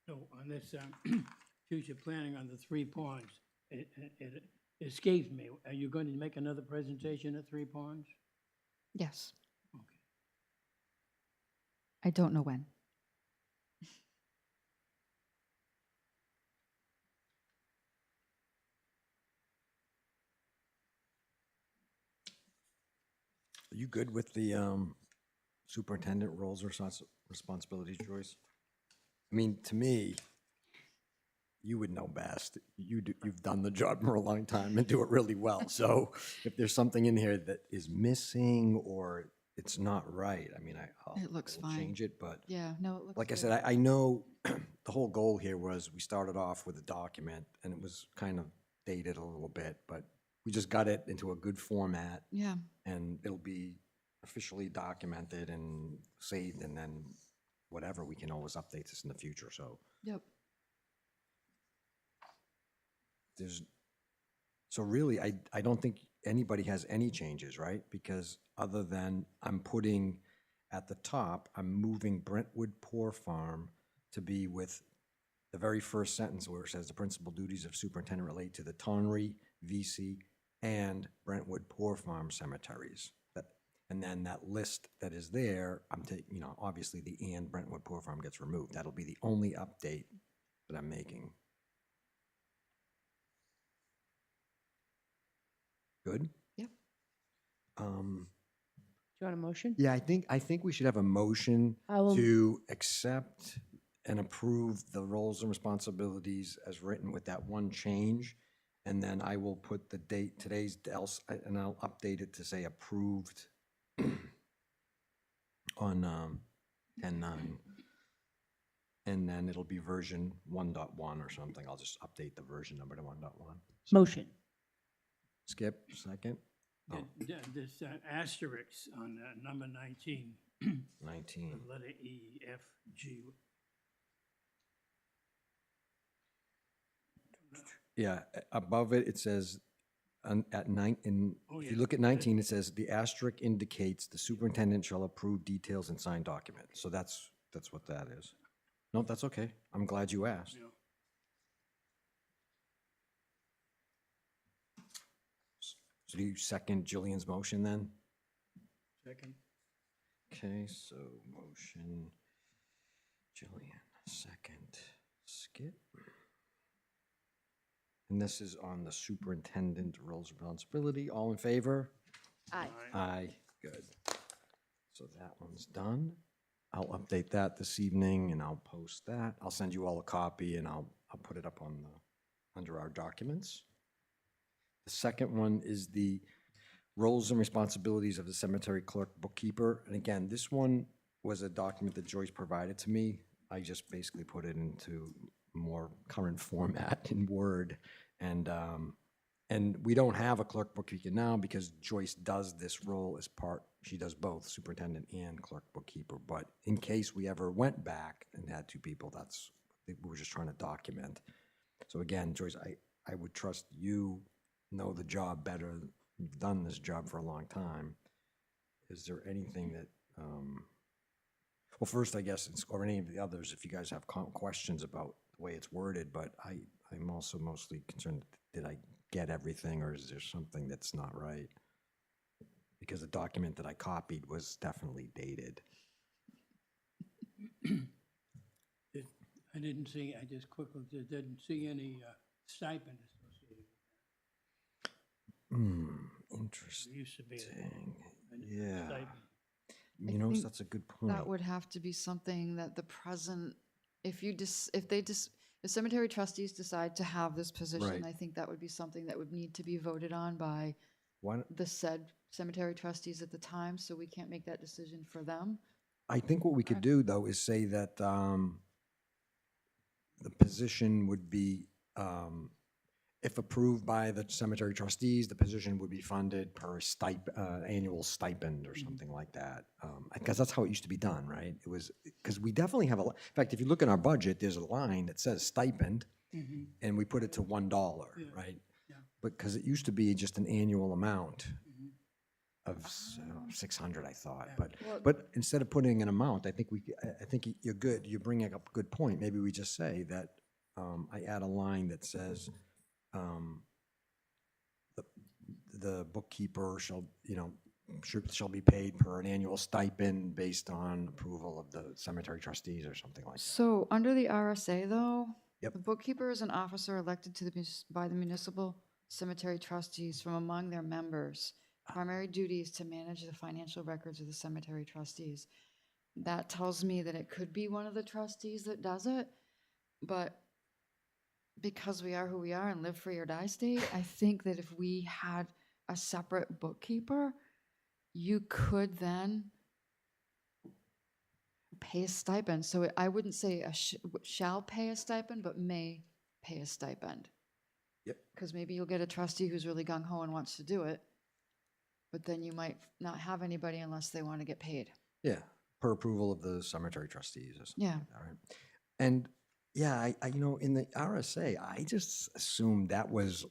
So on this future planning on the 3 ponds, it escapes me. Are you going to make another presentation at 3 ponds? Yes. Okay. I don't know when. Are you good with the superintendent roles or responsibilities, Joyce? I mean, to me, you would know best. You've done the job for a long time and do it really well. So if there's something in here that is missing or it's not right, I mean, I'll It looks we'll fine. change it. But Yeah, no, it looks like I good. said, I know the whole goal here was we started off with a document and it was kind of dated a little bit, but we just got it into a good format Yeah, and it'll be officially documented and saved, and then whatever, we can always update this in the future. So yep. so really, I don't think anybody has any changes, right? Because other than I'm putting at the top, I'm moving Brentwood Poor Farm to be with the very first sentence where it says the principal duties of superintendent relate to the Tonry, VC, and Brentwood Poor Farm cemeteries. And then that list that is there, I'm taking, obviously the and Brentwood Poor Farm gets removed. That'll be the only update that I'm making. Good? Yep. Do you want a motion? Yeah, I think we should have a motion I will- to accept and approve the roles and responsibilities as written with that one change. And then I will put the date, today's, and I'll update it to say approved on 10/9. And then it'll be version 1.1 or something. I'll just update the version number to 1.1. Motion. Skip, second. Oh, This asterisk on number 19, 19. letter E, F, G. Yeah, above it, it says, at Oh, if yeah. you look at 19, it says, the asterisk indicates the superintendent shall approve details and sign document. So that's what that is. No, that's okay. I'm glad you asked. Yeah. So do you second Jillian's motion then? Second. Okay, so motion, Jillian, second, Skip. And this is on the superintendent roles and responsibility. All in favor? Aye. Aye, good. So that one's done. I'll update that this evening and I'll post that. I'll send you all a copy and I'll put it up on under our documents. The second one is the roles and responsibilities of the cemetery clerk bookkeeper. And again, this one was a document that Joyce provided to me. I just basically put it into more current format in Word. And we don't have a clerk bookkeeper now because Joyce does this role as she does both superintendent and clerk bookkeeper. But in case we ever went back and had two people, we were just trying to document. So again, Joyce, I would trust you know the job better. You've done this job for a long time. is there anything that, well, first, I guess, or any of the others, if you guys have questions about the way it's worded, but I'm also mostly concerned, did I get everything, or is there something that's not right? Because the document that I copied was definitely dated. I didn't see, I just quickly didn't see any stipend associated with Hmm, that. interesting. There used to be a Yeah. stipend. You know, think that's a good point. That would have to be something that the present, if cemetery trustees decide to have this position, Right. I think that would be something that would need to be voted on by Why don't- the said cemetery trustees at the time, so we can't make that decision for them. I think what we could do, though, is say that the position would be, if approved by the cemetery trustees, the position would be funded per annual stipend or something like that. Because that's how it used to be done, right? It was, because we definitely have in fact, if you look in our budget, there's a line that says stipend, and we put it to $1, right? Yeah. Because it used to be just an annual amount of 600, I thought. But instead of putting an amount, I think you're good. You're bringing up a good point. Maybe we just say that I add a line that says the bookkeeper shall be paid per an annual stipend based on approval of the cemetery trustees or something like that. So, under the RSA, though, Yep. the bookkeeper is an officer elected by the municipal cemetery trustees from among their members. Primary duty is to manage the financial records of the cemetery trustees. That tells me that it could be one of the trustees that does it, but because we are who we are and live free or die state, I think that if we had a separate bookkeeper, you could then pay a stipend. So I wouldn't say shall pay a stipend, but may pay a stipend. Yep. Because maybe you'll get a trustee who's really gung-ho and wants to do it, but then you might not have anybody unless they want to get paid. Yeah, per approval of the cemetery trustees or something Yeah. like that, right? And yeah, in the RSA, I just assumed that was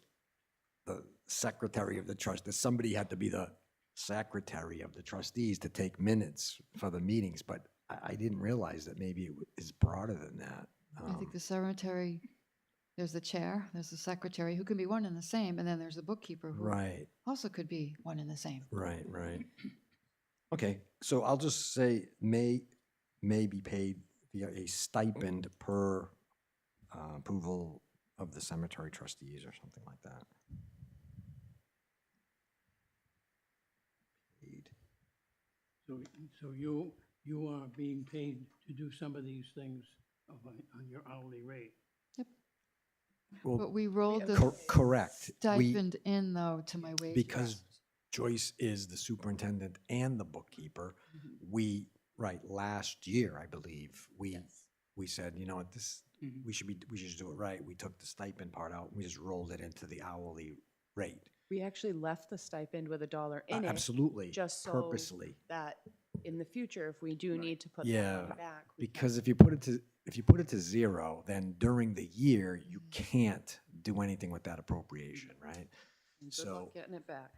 the secretary of the trust, that somebody had to be the secretary of the trustees to take minutes for the meetings, but I didn't realize that maybe it is broader than that. I think the cemetery, there's the chair, there's the secretary, who can be one and the same, and then there's the bookkeeper, who Right, also could be one and the same. right. Okay, so I'll just say may be paid via a stipend per approval of the cemetery trustees or something like that. Paid. So you are being paid to do some of these things on your hourly rate. Well, But we rolled the correct. stipend in, though, to my wage. Because Joyce is the superintendent and the bookkeeper, last year, I believe, we said, you know what, we should just do it right. We took the stipend part out, we just rolled it into the hourly rate. We actually left the stipend with $1 in it. Absolutely, Just so purposely. that in the future, if we do need to put that Yeah, money back. we can. because if you put it to zero, then during the year, you can't do anything with that appropriation, right? And good So, luck getting it back.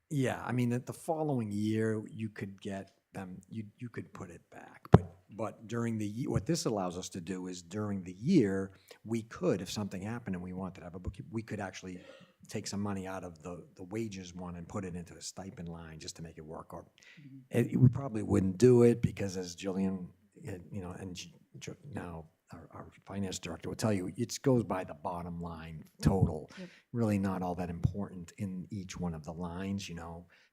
yeah, I mean, the following year, you could get them, you could put it back. But during the year, what this allows us to do is during the year, we could, if something happened and we wanted to have a bookkeeper, we could actually take some money out of the wages one and put it into the stipend line just to make it work. Or we probably wouldn't do it because, as Jillian, now our finance director will tell you, it goes by the bottom line total. Yep. Really not all that important in each one of the lines,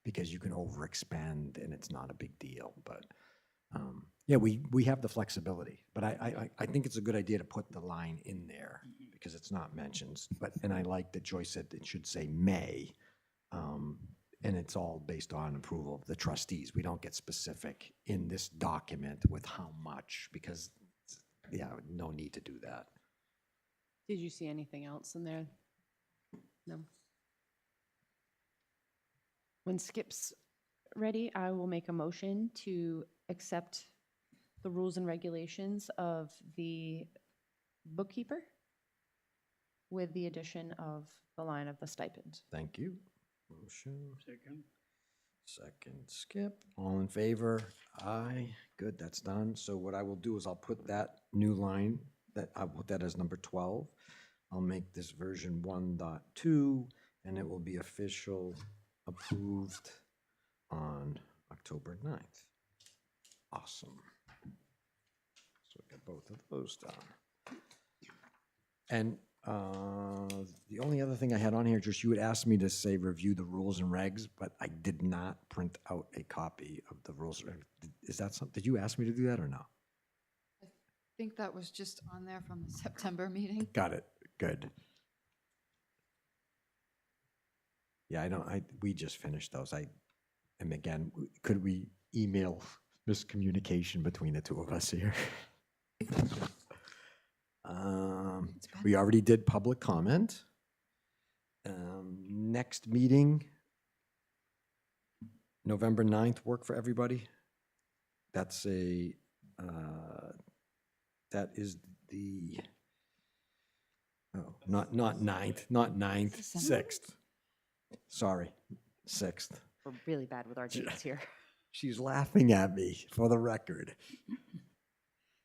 because you can overexpend and it's not a big deal. But yeah, we have the flexibility. But I think it's a good idea to put the line in there because it's not mentioned. And I like that Joyce said it should say may. And it's all based on approval of the trustees. We don't get specific in this document with how much because, yeah, no need to do that. Did you see anything else in there? No. When Skip's ready, I will make a motion to accept the rules and regulations of the bookkeeper with the addition of the line of the stipend. Thank you. Motion. Second, Second, Skip. All in favor? Aye. Good, that's done. So what I will do is I'll put that new line, I'll put that as number 12. I'll make this version 1.2, and it will be official approved on October 9th. Awesome. So we got both of those done. And the only other thing I had on here, just you had asked me to say review the rules and regs, but I did not print out a copy of the rules. Is that something, did you ask me to do that or no? I think that was just on there from the September meeting. Got it, good. Yeah, we just finished those. And again, could we email miscommunication between the two of us here? We already did public comment. Next meeting, November 9th, work for everybody? That's that is the, oh, not 9th, 6th. Sorry, 6th. We're really bad with our dates here. She's laughing at me, for the record.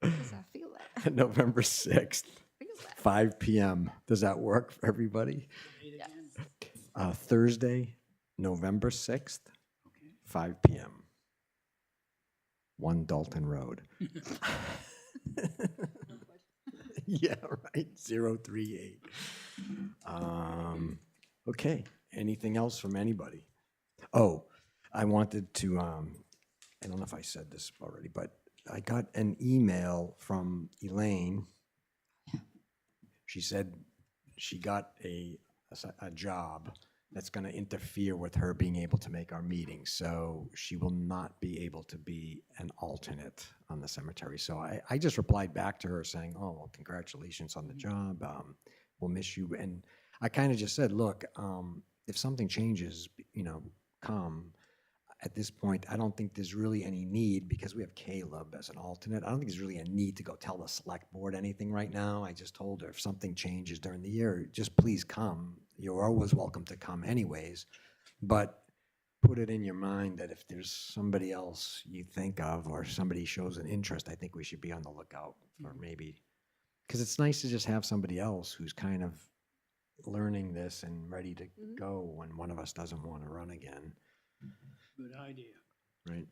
Does that feel that? November 6th, Feels that. 5 p.m. Does that work for everybody? Thursday, November 6th, 5 p.m. 1 Dalton Road. Yeah, right, 038. Okay, anything else from anybody? Oh, I wanted to, I don't know if I said this already, but I got an email from Elaine. She said she got a job that's going to interfere with her being able to make our meetings. So she will not be able to be an alternate on the cemetery. So I just replied back to her saying, oh, well, congratulations on the job. We'll miss you. And I kind of just said, look, if something changes, come. At this point, I don't think there's really any need because we have Caleb as an alternate. I don't think there's really a need to go tell the select board anything right now. I just told her if something changes during the year, just please come. You're always welcome to come anyways. But put it in your mind that if there's somebody else you think of or somebody shows an interest, I think we should be on the lookout for maybe. Because it's nice to just have somebody else who's kind of learning this and ready to go when one of us doesn't want to run again. Good idea. Right.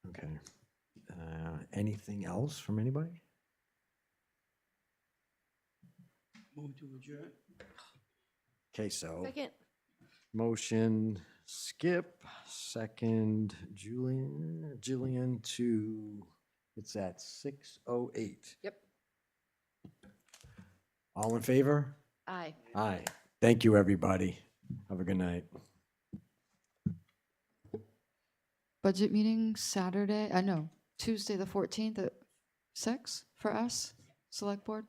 Okay. Anything else from anybody? Move to adjourn. Okay, so Second. motion Skip, second Jillian to, it's at 6:08. Yep. All in favor? Aye. Aye. Thank you, everybody. Have a good night. Budget meeting Saturday, no, Tuesday the 14th at 6 for us, select board.